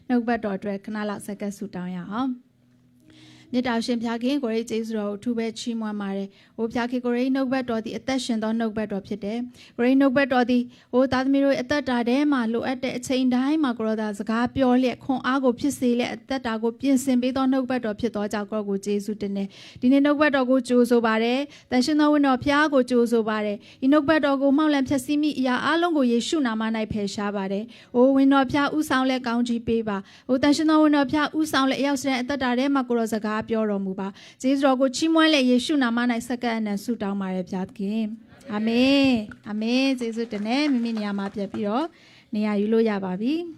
နှုတ်ဘတ်တော်အတွက်ခဏလောက်စက္ကန့်ဆုတောင်းရအောင်မြတ်တော်ရှင်ဖျားခင်ကိုရိတ်ကျေးဇူးတော်ကိုထူးပဲချီးမွမ်းပါတယ်။ဟိုဖျားခင်ကိုရိတ်နှုတ်ဘတ်တော်သည်အသက်ရှင်သောနှုတ်ဘတ်တော်ဖြစ်တယ်။ကိုရိတ်နှုတ်ဘတ်တော်သည်ဟိုသားသမီးတို့အသက်တာထဲမှာလိုအပ်တဲ့အချိန်တိုင်းမှာကိုရောသားစကားပြောလျက်ခွန်အားကိုဖြစ်စေလျက်အသက်တာကိုပြင်ဆင်ပေးသောနှုတ်ဘတ်တော်ဖြစ်သောကြောင့်ကိုရောကိုကျေးဇူးတင်တယ်။ဒီနေ့နှုတ်ဘတ်တော်ကိုကြိုးဆိုပါတယ်။တန်ရှင်သောဝိညာဉ်တော်ဖျားကိုကြိုးဆိုပါတယ်။ဒီနှုတ်ဘတ်တော်ကိုမှောက်လန့်ဖြည့်ဆည်းမိအရာအလုံးကိုယေရှုနာမ၌ဖယ်ရှားပါတယ်။ဟိုဝိညာဉ်တော်ဖျားဥဆောင်လက်ကောင်းကြီးပေးပါ။ဟိုတန်ရှင်သောဝိညာဉ်တော်ဖျားဥဆောင်လက်အရောက်စတဲ့အသက်တာထဲမှာကိုရောစကားပြောတော်မူပါကျေးဇူးတော်ကိုချီးမွမ်းလက်ယေရှုနာမ၌စက္ကန့်အနံဆုတောင်းပါတယ်ဗျာသခင်အာမင်အာမင်ကျေးဇူးတင်တယ်မိမိနေရာမှာပြတ်ပြီးတော့နေရာယူလို့ရပါပြီ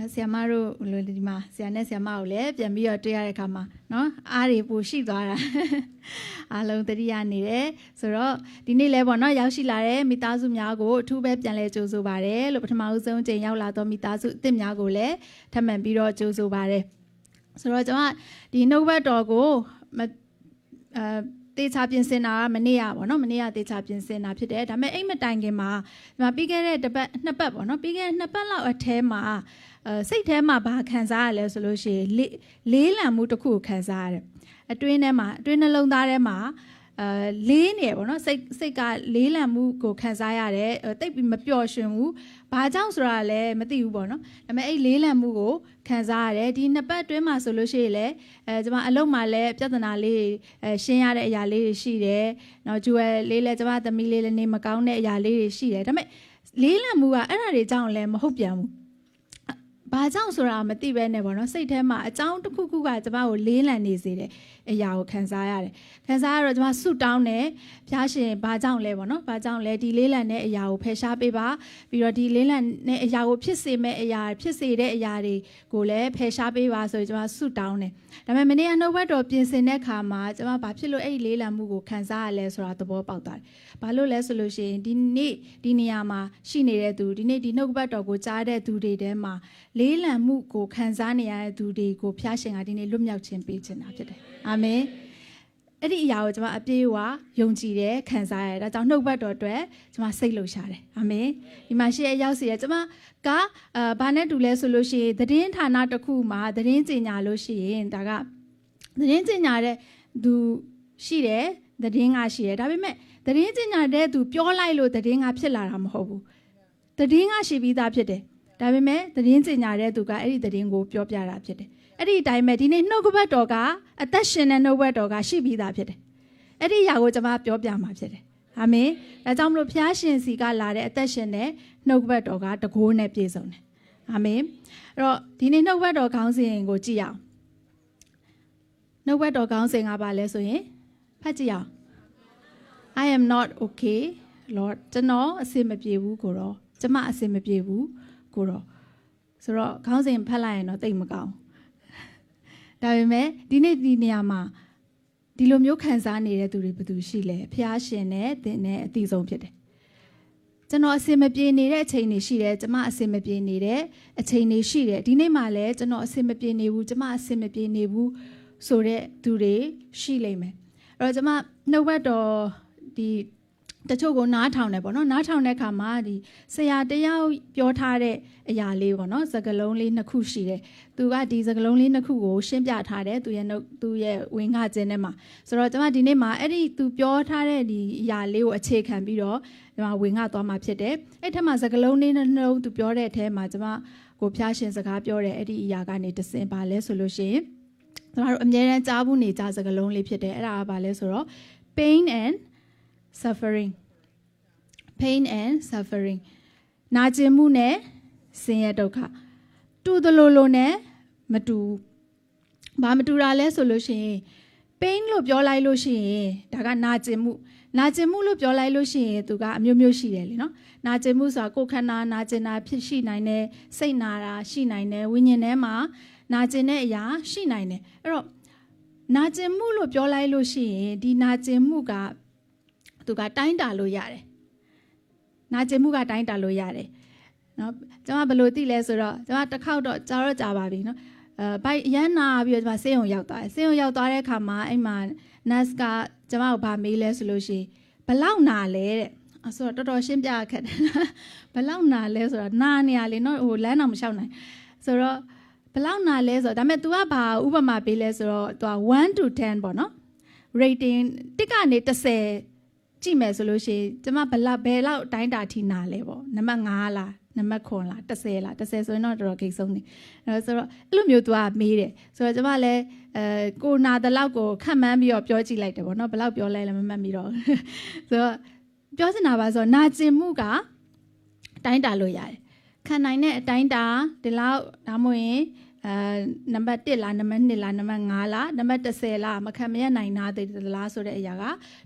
ဆရာမတို့ဒီမှာဆရာနဲ့ဆရာမကိုလည်းပြန်ပြီးတော့တွေ့ရတဲ့အခါမှာနော်အားတွေပိုရှိသွားတာအားလုံးတတိယနေတယ်ဆိုတော့ဒီနေ့လဲပေါ့နော်ရောက်ရှိလာတဲ့မိသားစုများကိုအထူးပဲပြန်လဲကြိုဆိုပါတယ်လို့ပထမဦးဆုံးချိန်ရောက်လာတော့မိသားစုအသစ်များကိုလည်းထပ်မံပြီးတော့ကြိုဆိုပါတယ်ဆိုတော့ကျွန်မဒီနှုတ်ဘတ်တော်ကိုတေချာပြင်ဆင်တာမနေ့ရပေါ့နော်မနေ့ကတေချာပြင်ဆင်တာဖြစ်တယ်ဒါပေမဲ့အိမ်မတိုင်ခင်မှာဒီမှာပြီးခဲ့တဲ့တစ်ပတ်နှစ်ပတ်ပေါ့နော်ပြီးခဲ့တဲ့နှစ်ပတ်လောက်အထဲမှာစိတ်ထဲမှာဘာခံစားရလဲဆိုလို့ရှိရင်လေးလံမှုတစ်ခုကိုခံစားရတယ်အတွင်းထဲမှာအတွင်းနှလုံးသားထဲမှာလေးနေပေါ့နော်စိတ်ကလေးလံမှုကိုခံစားရတယ်တိတ်ပြီးမပျော်ရွှင်ဘူးဘာကြောင့်ဆိုတာလည်းမသိဘူးပေါ့နော်ဒါပေမဲ့အဲ့လေးလံမှုကိုခံစားရတယ်ဒီနှစ်ပတ်အတွင်းမှာဆိုလို့ရှိရင်လည်းကျွန်မအလုပ်မှာလည်းပြဿနာလေးရှင်းရတဲ့အရာလေးတွေရှိတယ်နော်ဂျူဝဲလေးလည်းကျွန်မသမီးလေးလည်းနေမကောင်းတဲ့အရာလေးတွေရှိတယ်ဒါပေမဲ့လေးလံမှုကအဲ့ဒါတွေကြောင့်လည်းမဟုတ်ပြန်ဘူးဘာကြောင့်ဆိုတာမသိပဲနဲ့ပေါ့နော်စိတ်ထဲမှာအကြောင်းတစ်ခုခုကကျမကိုလေးလံနေစေတယ်အရာကိုခံစားရတယ်ခံစားရတော့ကျမဆုတောင်းတယ်ဖျားရှင်ဘာကြောင့်လဲပေါ့နော်ဘာကြောင့်လဲဒီလေးလံတဲ့အရာကိုဖယ်ရှားပေးပါပြီးတော့ဒီလေးလံတဲ့အရာကိုဖြစ်စေမဲ့အရာဖြစ်စေတဲ့အရာတွေကိုလည်းဖယ်ရှားပေးပါဆိုပြီးကျမဆုတောင်းတယ်ဒါပေမဲ့မနေ့ကနှုတ်ဘတ်တော်ပြင်ဆင်တဲ့အခါမှာကျမဘာဖြစ်လို့အဲ့ဒီလေးလံမှုကိုခံစားရလဲဆိုတာသဘောပေါက်သွားတယ်ဘာလို့လဲဆိုလို့ရှိရင်ဒီနေ့ဒီနေရာမှာရှိနေတဲ့သူဒီနေ့ဒီနှုတ်ဘတ်တော်ကိုကြားတဲ့သူတွေထဲမှာလေးလံမှုကိုခံစားနေရတဲ့သူတွေကိုဖျားရှင်ကဒီနေ့လွတ်မြောက်ခြင်းပေးခြင်းတာဖြစ်တယ်အာမင်အဲ့ဒီအရာကိုကျွန်မအပြည့်အဝယုံကြည်တယ်ခံစားရတယ်ဒါကြောင့်နှုတ်ဘတ်တော်အတွက်ကျွန်မစိတ်လှုပ်ရှားတယ်အာမင်ဒီမှာရှိရရောက်စီရကျွန်မကဘာနဲ့တူလဲဆိုလို့ရှိရင်သတင်းဌာနတစ်ခုမှာသတင်းကြေညာလို့ရှိရင်ဒါကသတင်းကြေညာတဲ့သူရှိတယ်သတင်းကရှိတယ်ဒါပေမဲ့သတင်းကြေညာတဲ့သူပြောလိုက်လို့သတင်းကဖြစ်လာတာမဟုတ်ဘူးသတင်းကရှိပြီးသားဖြစ်တယ်ဒါပေမဲ့သတင်းကြေညာတဲ့သူကအဲ့ဒီသတင်းကိုပြောပြတာဖြစ်တယ်အဲ့ဒီအတိုင်းပဲဒီနေ့နှုတ်ကပတ်တော်ကအသက်ရှင်တဲ့နှုတ်ဘတ်တော်ကရှိပြီးသားဖြစ်တယ်အဲ့ဒီအရာကိုကျွန်မပြောပြမှာဖြစ်တယ်အာမင်ဒါကြောင့်မလို့ဖျားရှင်စီကလာတဲ့အသက်ရှင်တဲ့နှုတ်ကပတ်တော်ကတကိုးနဲ့ပြည့်စုံတယ်အာမင်အဲ့တော့ဒီနေ့နှုတ်ဘတ်တော်ခေါင်းစဉ်ကိုကြည့်အောင်နှုတ်ဘတ်တော်ခေါင်းစဉ်ကဘာလဲဆိုရင်ဖတ်ကြည့်အောင် I am not okay Lord ကျွန်တော်အဆင်မပြေဘူးကိုတော့ကျမအဆင်မပြေဘူးကိုတော့ဆိုတော့ခေါင်းစဉ်ဖတ်လိုက်ရင်တော့တိတ်မကောင်းဒါပေမဲ့ဒီနေ့ဒီနေရာမှာဒီလိုမျိုးခံစားနေတဲ့သူတွေဘယ်သူရှိလဲဖျားရှင်နဲ့သင်နဲ့အတိဆုံးဖြစ်တယ်ကျွန်တော်အစင်မပြေနေတဲ့အချိန်တွေရှိတယ်ကျမအစင်မပြေနေတဲ့အချိန်တွေရှိတယ်ဒီနေ့မှလည်းကျွန်တော်အစင်မပြေနေဘူးကျမအစင်မပြေနေဘူးဆိုတဲ့သူတွေရှိလိမ့်မယ်အဲ့တော့ကျမနှုတ်ဘတ်တော်ဒီတချို့ကိုနားထောင်တယ်ပေါ့နော်နားထောင်တဲ့အခါမှာဒီဆရာတယောက်ပြောထားတဲ့အရာလေးပေါ့နော်စကားလုံးလေးနှစ်ခုရှိတယ်သူကဒီစကားလုံးလေးနှစ်ခုကိုရှင်းပြထားတယ်သူရဲ့ဝင်ငှခြင်းထဲမှာဆိုတော့ကျွန်မဒီနေ့မှာအဲ့ဒီသူပြောထားတဲ့ဒီအရာလေးကိုအခြေခံပြီးတော့ကျွန်မဝင်ငှသွားမှာဖြစ်တယ်အဲ့ထက်မှာစကားလုံးလေးနှစ်လုံးသူပြောတဲ့အထဲမှာကျွန်မကိုဖျားရှင်စကားပြောတဲ့အဲ့ဒီအရာကနေတဆင်ပါလဲဆိုလို့ရှိရင်ကျွန်တော်တို့အများအားကြားဘူးနေကြစကားလုံးလေးဖြစ်တယ်အဲ့ဒါကဘာလဲဆိုတော့ pain and suffering pain and suffering နာကျင်မှုနဲ့ဆင်းရဲဒုက္ခတူသလိုလိုနဲ့မတူဘာမတူတာလဲဆိုလို့ရှိရင် pain လို့ပြောလိုက်လို့ရှိရင်ဒါကနာကျင်မှုလို့ပြောလိုက်လို့ရှိရင်သူကအမျိုးမျိုးရှိတယ်လीနော်နာကျင်မှုဆိုတာကိုယ်ခန္ဓာနာကျင်တာဖြစ်ရှိနိုင်တယ်စိတ်နာတာရှိနိုင်တယ်ဝိညာဉ်ထဲမှာနာကျင်တဲ့အရာရှိနိုင်တယ်အဲ့တော့နာကျင်မှုလို့ပြောလိုက်လို့ရှိရင်ဒီနာကျင်မှုကသူကတိုင်းတာလို့ရတယ်နာကျင်မှုကတိုင်းတာလို့ရတယ်နော်ကျွန်မဘယ်လိုသိလဲဆိုတော့ကျွန်မတစ်ခေါက်တော့ကြာပါပြီနော်ဘိုက်ရမ်းနာပြီးတော့ကျွန်မဆေးရုံရောက်သွားတယ်ဆေးရုံရောက်သွားတဲ့အခါမှာအဲ့မှာ nurse ကကျွန်မကိုဗာမေးလဲဆိုလို့ရှိရင် ဘလောက်နာလဲတဲ့ဆိုတော့တော်တော်ရှင်းပြခက်တယ်ဘလောက်နာလဲဆိုတော့နာနေရလေနော်ဟိုလမ်းတော့မလျှောက်နိုင်ဆိုတော့ဘလောက်နာလဲဆိုတော့ဒါပေမဲ့ तू ကဘာဥပမာပေးလဲဆိုတော့ तू က1 to 10ပေါ့နော် rating 1ကနေ10ကြည့်မယ်ဆိုလို့ရှိရင်ကျမဘယ်လောက်အတိုင်းတာထိနာလဲပေါ့နံပါတ်5လားနံပါတ်9လား10လား10ဆိုရင်တော့တော်တော်ဂိတ်ဆုံးနေဆိုတော့အဲ့လိုမျိုး तू ကမေးတယ်ဆိုတော့ကျမလည်းကိုနာတဲ့လောက်ကိုခန့်မှန်းပြီးတော့ပြောကြည့်လိုက်တယ်ပေါ့နော်ဘယ်လောက်ပြောလဲလည်းမမှတ်မိတော့ဆိုတော့ပြောစင်တာပါဆိုတော့နာကျင်မှုကတိုင်းတာလို့ရတယ်ခံနိုင်တဲ့အတိုင်းတာဒီလောက်ဒါမှမဟုတ်နံပါတ်1လားနံပါတ်2လားနံပါတ်5လားနံပါတ်10လားမခံမရနိုင်နာသေးသလားဆိုတဲ့အရာက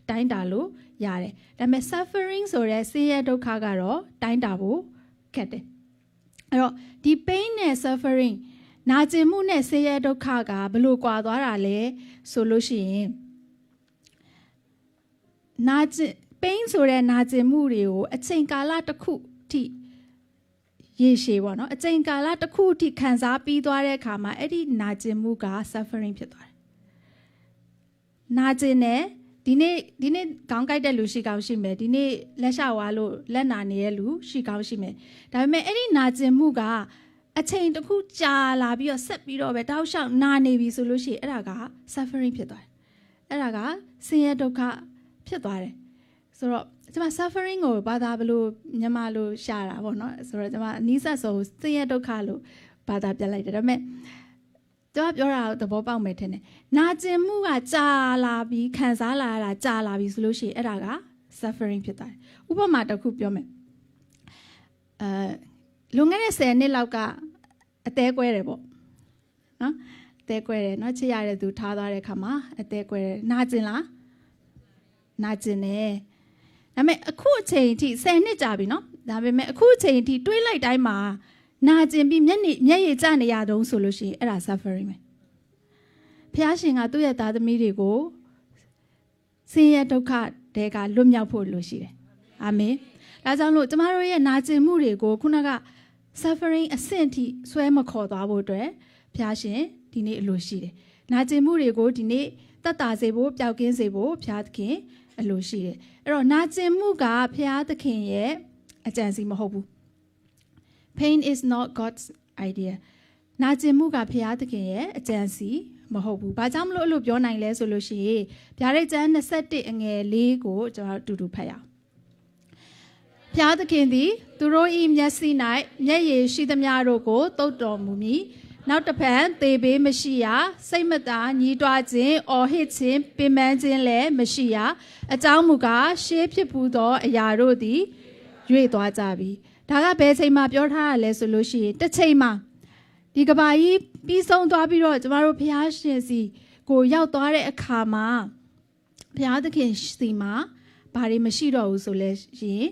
တိုင်းတာလို့ရတယ်ဒါပေမဲ့ suffering ဆိုတဲ့ဆင်းရဲဒုက္ခကတော့တိုင်းတာဖို့ခက်တယ်အဲ့တော့ဒီ pain နဲ့ suffering နာကျင်မှုနဲ့ဆင်းရဲဒုက္ခကဘယ်လိုကွာသွားတာလဲဆိုလို့ရှိရင်နာကျင် pain ဆိုတဲ့နာကျင်မှုတွေကိုအချိန်ကာလတစ်ခုထိရေရှည်ပေါ့နော်အချိန်ကာလတစ်ခုထိခံစားပြီးသွားတဲ့အခါမှာအဲ့ဒီနာကျင်မှုက suffering ဖြစ်သွားတယ်နာကျင်တဲ့ဒီနေ့ခေါင်းကိုက်တဲ့လူရှိကောင်းရှိမယ်ဒီနေ့လက်လျှောက်ဝါလို့လက်နာနေတဲ့လူရှိကောင်းရှိမယ်ဒါပေမဲ့အဲ့ဒီနာကျင်မှုကအချိန်တစ်ခုကြာလာပြီးတော့ဆက်ပြီးတော့ပဲတောက်လျှောက်နာနေပြီဆိုလို့ရှိရင်အဲ့ဒါက suffering ဖြစ်သွားတယ်အဲ့ဒါကဆင်းရဲဒုက္ခဖြစ်သွားတယ်ဆိုတော့ကျွန်မ suffering ကိုဘာသာဘလို့မြန်မာလိုရှာတာပေါ့နော်ဆိုတော့ကျွန်မအနည်းဆက်ဆိုဆင်းရဲဒုက္ခလို့ဘာသာပြလိုက်တယ်ဒါပေမဲ့ကျွန်မပြောတာသဘောပေါက်မယ်ထင်တယ်နာကျင်မှုကကြာလာပြီးခံစားလာရတာကြာလာပြီဆိုလို့ရှိရင်အဲ့ဒါက suffering ဖြစ်သွားတယ်ဥပမာတစ်ခုပြောမယ်လွန်ခဲ့တဲ့10နှစ်လောက်ကအသေးကွဲတယ်ပေါ့နော်အသေးကွဲတယ်နော်ချစ်ရတဲ့သူထားသွားတဲ့ခါမှာအသေးကွဲတယ်နာကျင်လားနာကျင်တယ်ဒါပေမဲ့အခုအချိန်အထိ10နှစ်ကြာပြီနော်ဒါပေမဲ့အခုအချိန်အထိတွေးလိုက်တိုင်းမှာနာကျင်ပြီးမျက်ရည်ကျနေရတုံးဆိုလို့ရှိရင်အဲ့ဒါ suffering ပဲဖျားရှင်ကသူ့ရဲ့သားသမီးတွေကိုဆင်းရဲဒုက္ခတွေကလွတ်မြောက်ဖို့လိုရှိတယ်အာမင်ဒါကြောင့်လို့ကျမတို့ရဲ့နာကျင်မှုတွေကိုခုနက suffering အဆင့်ထိဆွဲမခေါ်သွားဖို့အတွက်ဖျားရှင်ဒီနေ့အလိုရှိတယ်နာကျင်မှုတွေကိုဒီနေ့သက်သာစေဖို့ပျောက်ကင်းစေဖို့ဖျားသခင်အလိုရှိတယ်အဲ့တော့နာကျင်မှုကဖျားသခင်ရဲ့အကြံစီမဟုတ်ဘူး Pain is not God's idea နာကျင်မှုကဖျားသခင်ရဲ့အကြံစီမဟုတ်ဘူးဘာကြောင့်မလို့အဲ့လိုပြောနိုင်လဲဆိုလို့ရှိရင်ဗျာဒိတ်ကျမ်း21အငယ်4ကိုကျွန်တော်တူတူဖတ်ရအောင်ဖျားသခင်သည်သူတို့၏မျက်စိ၌မျက်ရည်ရှိသမျှတို့ကိုတုတ်တော်မူမည်နောက်တစ်ဖန်သေဘေးမရှိရစိတ်မသာညီးတွားခြင်းအော်ဟစ်ခြင်းပင်ပန်းခြင်းလည်းမရှိရအကြောင်းမူကားရှေးဖြစ်ပူသောအရာတို့သည်ရွေ့သွားကြပြီဒါကဘယ်ချိန်မှပြောထားရလဲဆိုလို့ရှိရင်တစ်ချိန်မှာဒီကဘာကြီးပြီးဆုံးသွားပြီးတော့ကျမတို့ဘုရားရှင်စီကိုရောက်သွားတဲ့အခါမှာဘုရားသခင်စီမှာဘာတွေမရှိတော့ဘူးဆိုလဲရှင်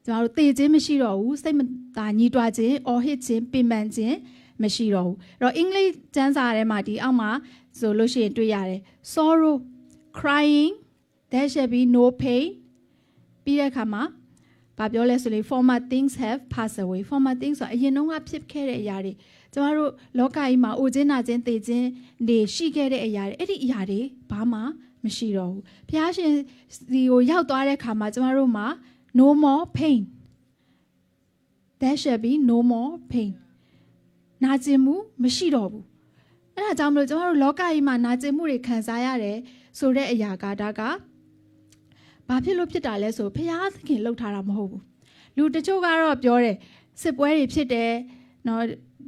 ကျမတို့သေခြင်းမရှိတော့ဘူးစိတ်မသာညီးတွားခြင်းအော်ဟစ်ခြင်းပင်ပန်းခြင်းမရှိတော့ဘူးအဲ့တော့အင်္ဂလိပ်ကျမ်းစာထဲမှာဒီအောက်မှာဆိုလို့ရှိရင်တွေ့ရတယ် sorrow crying there shall be no pain ပြီးတဲ့အခါမှာဘာပြောလဲဆိုလေ former things have passed away former things ဆိုအရင်တုန်းကဖြစ်ခဲ့တဲ့အရာတွေကျမတို့လောကကြီးမှာအိုခြင်းနာခြင်းသေခြင်းတွေရှိခဲ့တဲ့အရာတွေအဲ့ဒီအရာတွေဘာမှမရှိတော့ဘူးဘုရားရှင်ဒီကိုရောက်သွားတဲ့အခါမှာကျမတို့မှာ no more pain there shall be no more painနာကျင်မှုမရှိတော့ဘူးအဲ့ဒါကြောင့်မလို့ကျမတို့လောကကြီးမှာနာကျင်မှုတွေခံစားရတယ်ဆိုတဲ့အရာကဒါကဘာဖြစ်လို့ဖြစ်တာလဲဆိုဖျားသခင်လှုပ်ထားတာမဟုတ်ဘူးလူတချို့ကတော့ပြောတယ်စစ်ပွဲတွေဖြစ်တယ်နော်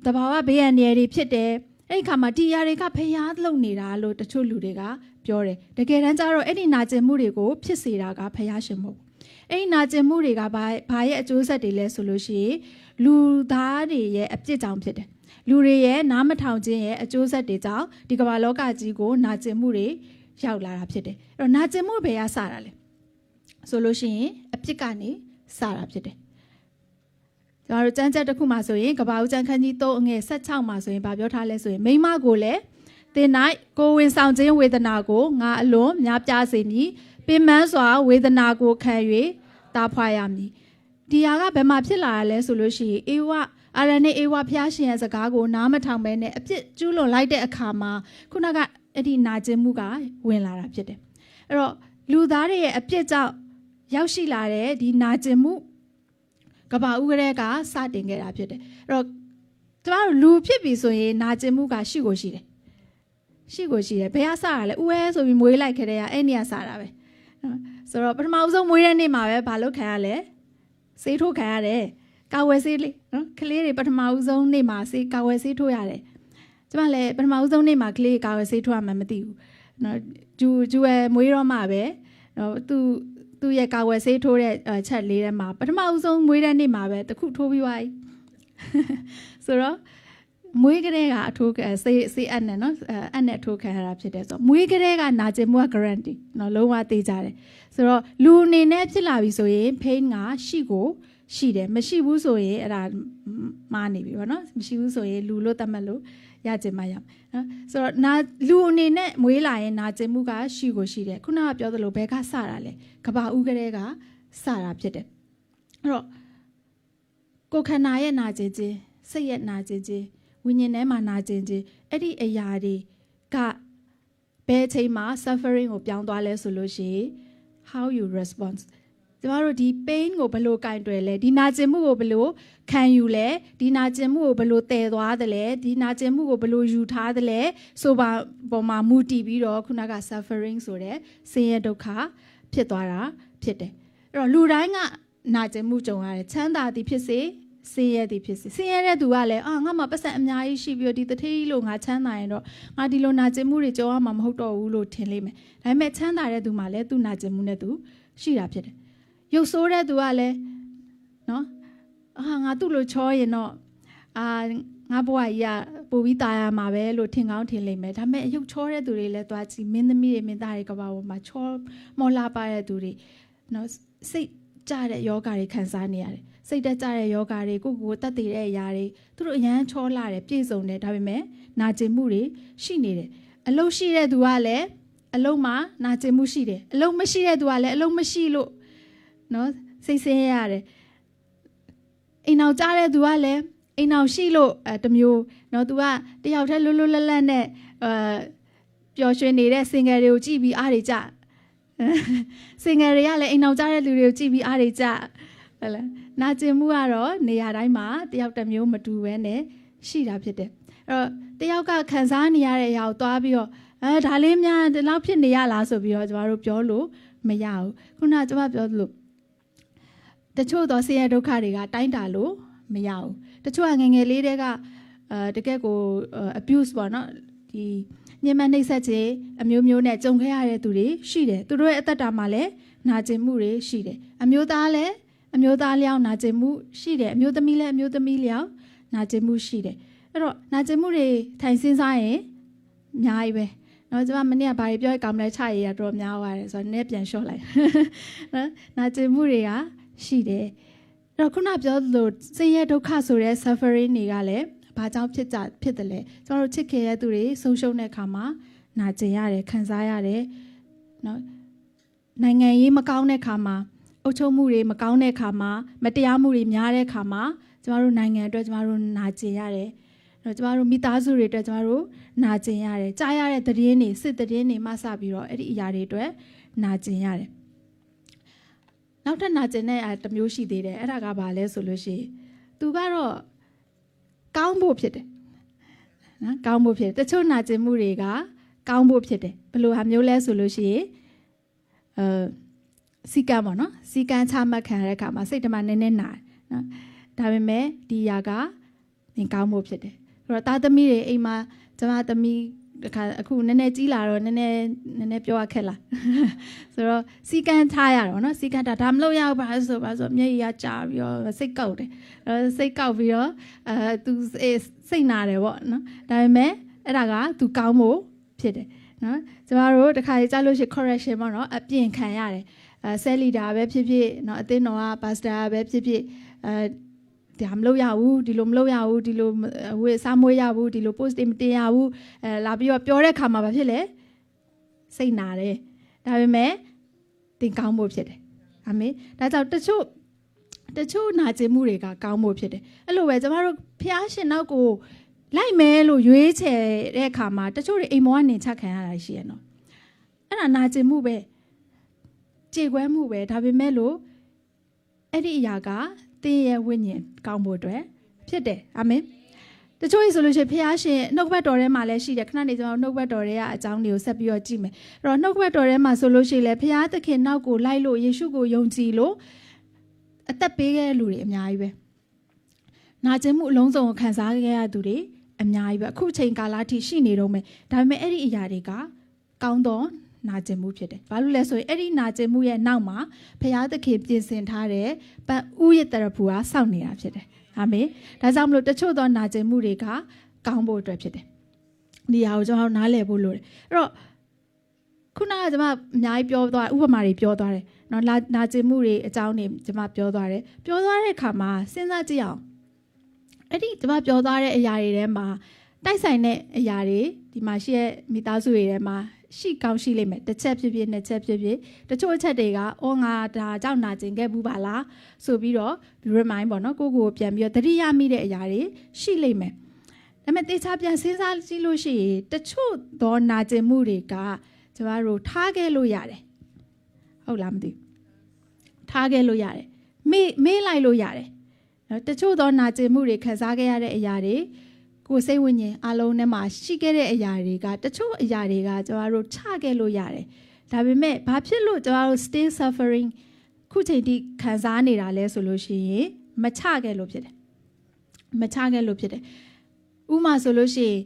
တဘာဝဘေးအန္တရာယ်တွေဖြစ်တယ်အဲ့ဒီခါမှာဒီຢာတွေကဖျားလှုပ်နေတာလို့တချို့လူတွေကပြောတယ်တကယ်တမ်းကျတော့အဲ့ဒီနာကျင်မှုတွေကိုဖြစ်စေတာကဖျားရှင်မဟုတ်ဘူးအဲ့ဒီနာကျင်မှုတွေကဘာရဲ့အကျိုးဆက်တွေလဲဆိုလို့ရှိရင်လူသားတွေရဲ့အပြစ်ကြောင့်ဖြစ်တယ်လူတွေရဲ့နားမထောင်ခြင်းရဲ့အကျိုးဆက်တွေကြောင့်ဒီကမ္ဘာလောကကြီးကိုနာကျင်မှုတွေရောက်လာတာဖြစ်တယ်အဲ့တော့နာကျင်မှုဘယ်ကစတာလဲဆိုလို့ရှိရင်အပြစ်ကနေစတာဖြစ်တယ်ကျွန်တော်တို့ကျမ်းချက်တစ်ခုမှာဆိုရင်ကပ္ပဦးကျမ်းခန်းကြီး3အငယ်16မှာဆိုရင်ဗာပြောထားလဲဆိုရင်မိမကိုလည်းသင်၌ကိုဝင်ဆောင်ခြင်းဝေဒနာကိုငါအလွန်များပြားစေမည်ပင်ပန်းစွာဝေဒနာကိုခံ၍တားဖွာရမည်ဒီဟာကဘယ်မှာဖြစ်လာရလဲဆိုလို့ရှိရင်အေဝအာရနဲ့အေဝဖျားရှင်ရဲ့စကားကိုနားမထောင်ဘဲနဲ့အပြစ်ကျူးလွန်လိုက်တဲ့အခါမှာခုနကအဲ့ဒီနာကျင်မှုကဝင်လာတာဖြစ်တယ်အဲ့တော့လူသားတွေရဲ့အပြစ်ကြောင့် ရောက်ရှိလာတဲ့ဒီနာကျင်မှုကဘာဦးကလေးကစတင်ခဲ့တာဖြစ်တယ်အဲ့တော့ကျမတို့လူဖြစ်ပြီဆိုရင်နာကျင်မှုကရှိကိုရှိတယ်ရှိကိုရှိတယ်ဘယ်ကစတာလဲဦးဲဆိုပြီးမွေးလိုက်ခဲ့တဲ့အဲ့နေရာစတာပဲဆိုတော့ပထမဦးဆုံးမွေးတဲ့နေ့မှာပဲဘာလို့ခံရလဲဆေးထိုးခံရတယ်ကာဝယ်ဆေးလေးနော်ကလေးတွေပထမဦးဆုံးနေ့မှာဆေးကာဝယ်ဆေးထိုးရတယ်ကျမလည်းပထမဦးဆုံးနေ့မှာကလေးကာဝယ်ဆေးထိုးရမှမသိဘူးနော်ဂျူမွေးတော့မှပဲနော်သူ့ရဲ့ကာဝယ်ဆေးထိုးတဲ့ချက်လေးထဲမှာပထမဦးဆုံးမွေးတဲ့နေ့မှာပဲတခုထိုးပြီးသွားပြီဆိုတော့မွေးကလေးကအထိုးဆေးအပ်နဲ့နော်အပ်နဲ့ထိုးခံရတာဖြစ်တယ်ဆိုတော့မွေးကလေးကနာကျင်မှုက guarantee နော်လုံးဝသိကြတယ်ဆိုတော့လူအနေနဲ့ဖြစ်လာပြီဆိုရင် pain ကရှိတယ်မရှိဘူးဆိုရင်အဲ့ဒါမှားနေပြီပေါ့နော်မရှိဘူးဆိုရင်လူလို့တတ်မှတ်လို့ရကျင်မှရနော်ဆိုတော့လူအနေနဲ့မွေးလာရင်နာကျင်မှုကရှိတယ်ခုနကပြောသလိုဘယ်ကစတာလဲကဘာဦးကလေးကစတာဖြစ်တယ်အဲ့တော့ကိုယ်ခန္ဓာရဲ့နာကျင်ခြင်းစိတ်ရဲ့နာကျင်ခြင်းဝိညာဉ်ထဲမှာနာကျင်ခြင်းအဲ့ဒီအရာတွေကဘယ်အချိန်မှာ suffering ကိုပြောင်းသွားလဲဆိုလို့ရှိရင် how you respond ကျမတို့ဒီ pain ကိုဘယ်လိုကင်တွယ်လဲဒီနာကျင်မှုကိုဘယ်လိုခံယူလဲဒီနာကျင်မှုကိုဘယ်လိုတည်သွားသလဲဒီနာကျင်မှုကိုဘယ်လိုယူထားသလဲဆိုပါပေါ်မှာမူတည်ပြီးတော့ခုနက suffering ဆိုတဲ့ဆင်းရဲဒုက္ခဖြစ်သွားတာဖြစ်တယ်အဲ့တော့လူတိုင်းကနာကျင်မှုကြုံရတယ်ချမ်းသာသည်ဖြစ်စေဆင်းရဲသည်ဖြစ်စေဆင်းရဲတဲ့သူကလည်းငါမှပတ်စံအများကြီးရှိပြီးတော့ဒီတထေးကြီးလို့ငါချမ်းသာရင်တော့ငါဒီလိုနာကျင်မှုတွေကြုံရမှာမဟုတ်တော့ဘူးလို့ထင်လိမ့်မယ်ဒါပေမဲ့ချမ်းသာတဲ့သူမှလည်းသူ့นาကျင်မှုနဲ့သူရှိတာဖြစ်တယ်ရုပ်ဆိုးတဲ့သူကလည်းနော်ငါသူ့လိုချောရင်တော့ငါဘဝကြီးကပိုပြီးตายရမှာပဲလို့ထင်ကောင်းထင်လိမ့်မယ်ဒါပေမဲ့ရုပ်ချောတဲ့သူတွေလည်းသွားကြည့်မင်းသမီးတွေမင်းသားတွေကဘာပေါ်မှာချောမော်လာပါတဲ့သူတွေနော်စိတ်ကြတဲ့ယောဂါတွေခံစားနေရတယ်စိတ်တက်ကြတဲ့ယောဂါတွေကိုတတ်သိတဲ့အရာတွေသူတို့အရန်ချောလာတယ်ပြည့်စုံတယ်ဒါပေမဲ့နာကျင်မှုတွေရှိနေတယ်အလုံးရှိတဲ့သူကလည်းအလုံးမှာနာကျင်မှုရှိတယ်အလုံးမရှိတဲ့သူကလည်းအလုံးမရှိလို့နော်စိတ်ဆင်းရဲရတယ်အိမ်အောင်ကြားတဲ့သူကလည်းအိမ်အောင်ရှိလို့တမျိုးနော်သူကတယောက်တည်းလွတ်လွတ်လပ်လပ်နဲ့ပျော်ရွှင်နေတဲ့စင်ငယ်တွေကိုကြည့်ပြီးအားတွေကြစင်ငယ်တွေကလည်းအိမ်အောင်ကြားတဲ့လူတွေကိုကြည့်ပြီးအားတွေကြဟုတ်လားနာကျင်မှုကတော့နေရာတိုင်းမှာတယောက်တစ်မျိုးမတူဘဲနဲ့ရှိတာဖြစ်တယ်အဲ့တော့တယောက်ကခံစားနေရတဲ့အရာကိုသွားပြီးတော့ဒါလေးများဒီလောက်ဖြစ်နေရလားဆိုပြီးတော့ကျမတို့ပြောလို့မရဘူးခုနကကျမပြောသလိုတချို့သောဆင်းရဲဒုက္ခတွေကတိုင်းတာလို့မရဘူးတချို့ကငယ်ငယ်လေးတွေကတကယ်ကို abuse ပေါ့နော်ဒီညှဉ်းပန်းနှိပ်စက်ခြင်းအမျိုးမျိုးနဲ့ကြုံခဲ့ရတဲ့သူတွေရှိတယ်သူတို့ရဲ့အသက်တာမှာလည်းနာကျင်မှုတွေရှိတယ်အမျိုးသားလည်းအမျိုးသားလျောက်နာကျင်မှုရှိတယ်အမျိုးသမီးလည်းအမျိုးသမီးလျောက်နာကျင်မှုရှိတယ်အဲ့တော့နာကျင်မှုတွေထိုင်စဉ်းစားရင်အများကြီးပဲနော်ကျွန်မမနေ့ကဘာတွေပြောရကောင်လဲချရရတော့များသွားတယ်ဆိုတော့နည်းပြန်လျှော့လိုက်နော်နာကျင်မှုတွေကရှိတယ်အဲ့တော့ခုနပြောသလိုဆင်းရဲဒုက္ခဆိုတဲ့ suffering တွေကလည်းဘာကြောင့်ဖြစ်တယ်လဲကျွန်တော်တို့ချစ်ခင်ရတဲ့သူတွေဆုံးရှုံးတဲ့အခါမှာနာကျင်ရတယ်ခံစားရတယ်နော်နိုင်ငံရေးမကောင်းတဲ့အခါမှာအုပ်ချုပ်မှုတွေမကောင်းတဲ့အခါမှာမတရားမှုတွေများတဲ့အခါမှာကျမတို့နိုင်ငံအတွက်ကျမတို့နာကျင်ရတယ်။ကျမတို့မိသားစုတွေအတွက်ကျမတို့နာကျင်ရတယ်။ကြားရတဲ့သတင်းတွေစစ်သတင်းတွေမှစပြီးတော့အဲ့ဒီအရာတွေအတွက်နာကျင်ရတယ်။နောက်ထပ်နာကျင်တဲ့အရာတစ်မျိုးရှိသေးတယ်။အဲ့ဒါကဘာလဲဆိုလို့ရှိရင်သူကတော့ကောင်းဖို့ဖြစ်တယ်။နော်ကောင်းဖို့ဖြစ်တယ်။တချို့နာကျင်မှုတွေကကောင်းဖို့ဖြစ်တယ်။ဘယ်လိုဟာမျိုးလဲဆိုလို့ရှိရင်စီကံပေါ့နော်စီကံချမှတ်ခံရတဲ့အခါမှာစိတ်တမနည်းနည်းနာနော်ဒါပေမဲ့ဒီຢာကသင်ကောင်းဖို့ဖြစ်တယ်အဲ့တော့သားသမီးတွေအိမ်မှာကျမသမီးတစ်ခါအခုနည်းနည်းကြီးလာတော့နည်းနည်းပြောရခက်လာဆိုတော့စီကံထားရတော့နော်စီကံဒါမလုပ်ရဘူးပါဆိုမျက်ရည်ကကြာပြီးတော့စိတ်ကောက်တယ်စိတ်ကောက်ပြီးတော့သူစိတ်နာတယ်ပေါ့နော်ဒါပေမဲ့အဲ့ဒါကသူကောင်းဖို့ဖြစ်တယ်နော်ကျမတို့တစ်ခါကြားလို့ရှိ correction ပေါ့နော်အပြင်ခံရတယ်ဆဲလီဒါပဲဖြစ်ဖြစ်เนาะအသင်းတော်ကပါစတာပဲဖြစ်ဖြစ်ဒါမလုပ်ရဘူးဒီလိုမလုပ်ရဘူးဒီလိုဝေစားမွေးရဘူးဒီလို post တွေမတင်ရဘူးလာပြီးတော့ပြောတဲ့ခါမှာဘာဖြစ်လဲစိတ်နာတယ်ဒါပေမဲ့သင်ကောင်းဖို့ဖြစ်တယ်အာမင်ဒါကြောင့်တချို့နာကျင်မှုတွေကကောင်းဖို့ဖြစ်တယ်အဲ့လိုပဲကျမတို့ဖျားရှင်နောက်ကိုလိုက်မဲလို့ရွေးချယ်တဲ့အခါမှာတချို့တွေအိမ်မောကနေချခံရတာရှိရနော်အဲ့ဒါနာကျင်မှုပဲ ကြေကွဲမှုပဲဒါပေမဲ့လို့အဲ့ဒီအရာကသင်ရဲ့ဝိညာဉ်ကောင်းဖို့အတွက်ဖြစ်တယ်အာမင်တချို့ဆိုလို့ရှိရင်ဖခင်ရှင်နှုတ်ဘတ်တော်ထဲမှာလည်းရှိတယ်ခဏနေကျွန်တော်နှုတ်ဘတ်တော်ထဲကအကြောင်းတွေကိုဆက်ပြီးတော့ကြည့်မယ်အဲ့တော့နှုတ်ဘတ်တော်ထဲမှာဆိုလို့ရှိရင်လည်းဖခင်သခင်နောက်ကိုလိုက်လို့ယေရှုကိုယုံကြည်လို့အသက်ပေးခဲ့တဲ့လူတွေအများကြီးပဲနာကျင်မှုအလုံးစုံကိုခံစားခဲ့ရသူတွေအများကြီးပဲအခုချိန်ကာလထိရှိနေတော့မယ်ဒါပေမဲ့အဲ့ဒီအရာတွေကကောင်းသောနာကျင်မှုဖြစ်တယ်ဘာလို့လဲဆိုရင်အဲ့ဒီနာကျင်မှုရဲ့နောက်မှာဖခင်သခင်ပြင်ဆင်ထားတဲ့ပတ်ဥယျာဉ်တရဖူကစောင့်နေတာဖြစ်တယ်အာမင်ဒါကြောင့်မလို့တချို့သောနာကျင်မှုတွေကကောင်းဖို့အတွက်ဖြစ်တယ်ဒီဟာကိုကျွန်တော်နားလည်ဖို့လိုတယ်အဲ့တော့ခုနကကျွန်မအများကြီးပြောသွားဥပမာတွေပြောသွားတယ်နော်နာကျင်မှုတွေအကြောင်းတွေကျွန်မပြောသွားတဲ့အခါမှာစဉ်းစားကြည့်အောင်အဲ့ဒီကျွန်မပြောသွားတဲ့အရာတွေထဲမှာတိုက်ဆိုင်တဲ့အရာတွေဒီမှာရှိတဲ့မိသားစုတွေထဲမှာရှိကောင်းရှိလိမ့်မယ်တစ်ချက်ဖြစ်ဖြစ်နှစ်ချက်ဖြစ်ဖြစ်တချို့အချက်တွေကအော်ငါဒါကြောင့်နာကျင်ခဲ့ဘူးပါလားဆိုပြီးတော့ remind ပေါ့နော်ကိုပြန်ပြီးတော့သတိရမိတဲ့အရာတွေရှိလိမ့်မယ်ဒါပေမဲ့တေချာပြန်စဉ်းစားကြည့်လို့ရှိရင်တချို့သောနာကျင်မှုတွေကကျမတို့ထားခဲ့လို့ရတယ်ဟုတ်လားမသိဘူးထားခဲ့လို့ရတယ်မေ့လိုက်လို့ရတယ်နော်တချို့သောနာကျင်မှုတွေခံစားခဲ့ရတဲ့အရာတွေကိုစိတ်ဝိညာဉ်အလုံးထဲမှာရှိခဲ့တဲ့အရာတွေကတချို့အရာတွေကကျမတို့ချခဲ့လို့ရတယ်ဒါပေမဲ့ဘာဖြစ်လို့ကျမတို့ still suffering ခုချိန်ထိခံစားနေတာလဲဆိုလို့ရှိရင်မချခဲ့လို့ဖြစ်တယ်ဥပမာဆိုလို့ရှိရင်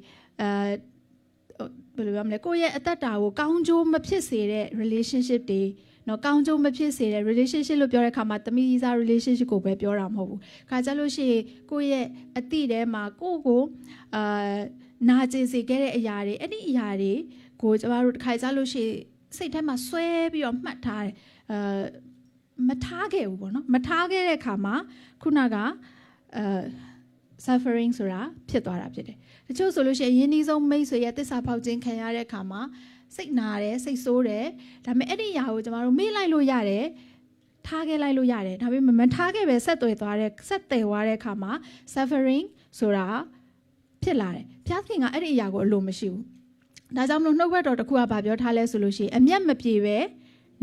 ဘယ်လိုပြောမလဲကိုယ့်ရဲ့အသက်တာကိုကောင်းကျိုးမဖြစ်စေတဲ့ relationship တွေနော်ကောင်းကျိုးမဖြစ်စေတဲ့ relationship လို့ပြောတဲ့အခါမှာသမီးကြီးစား relationship ကိုပဲပြောတာမဟုတ်ဘူးခါကြလို့ရှိရင်ကိုယ့်ရဲ့အသည့်ထဲမှာကိုနာကျင်စေခဲ့တဲ့အရာတွေအဲ့ဒီအရာတွေကိုကျမတို့တစ်ခါကြလို့ရှိရင်စိတ်ထဲမှာဆွဲပြီးတော့မှတ်ထားတယ်မထားခဲ့ဘူးပေါ့နော်မထားခဲ့တဲ့အခါမှာခုနကsuffering ဆိုတာဖြစ်သွားတာဖြစ်တယ်တချို့ဆိုလို့ရှိရင်ယဉ်နီးဆုံးမိတ်ဆွေရဲ့သစ္စာဖောက်ခြင်းခံရတဲ့အခါမှာစိတ်နာတယ်စိတ်ဆိုးတယ်ဒါပေမဲ့အဲ့ဒီຢာကိုကျမတို့မေ့လိုက်လို့ရတယ်ထားခဲ့လိုက်လို့ရတယ်ဒါပေမဲ့မထားခဲ့ပဲဆက်သွယ်သွားတဲ့အခါမှာ suffering ဆိုတာဖြစ်လာတယ်ဘုရားသခင်ကအဲ့ဒီအရာကိုအလိုမရှိဘူးဒါကြောင့်မလို့နှုတ်ဘတ်တော်တစ်ခုကဘာပြောထားလဲဆိုလို့ရှိရင်အမျက်မပြေပဲ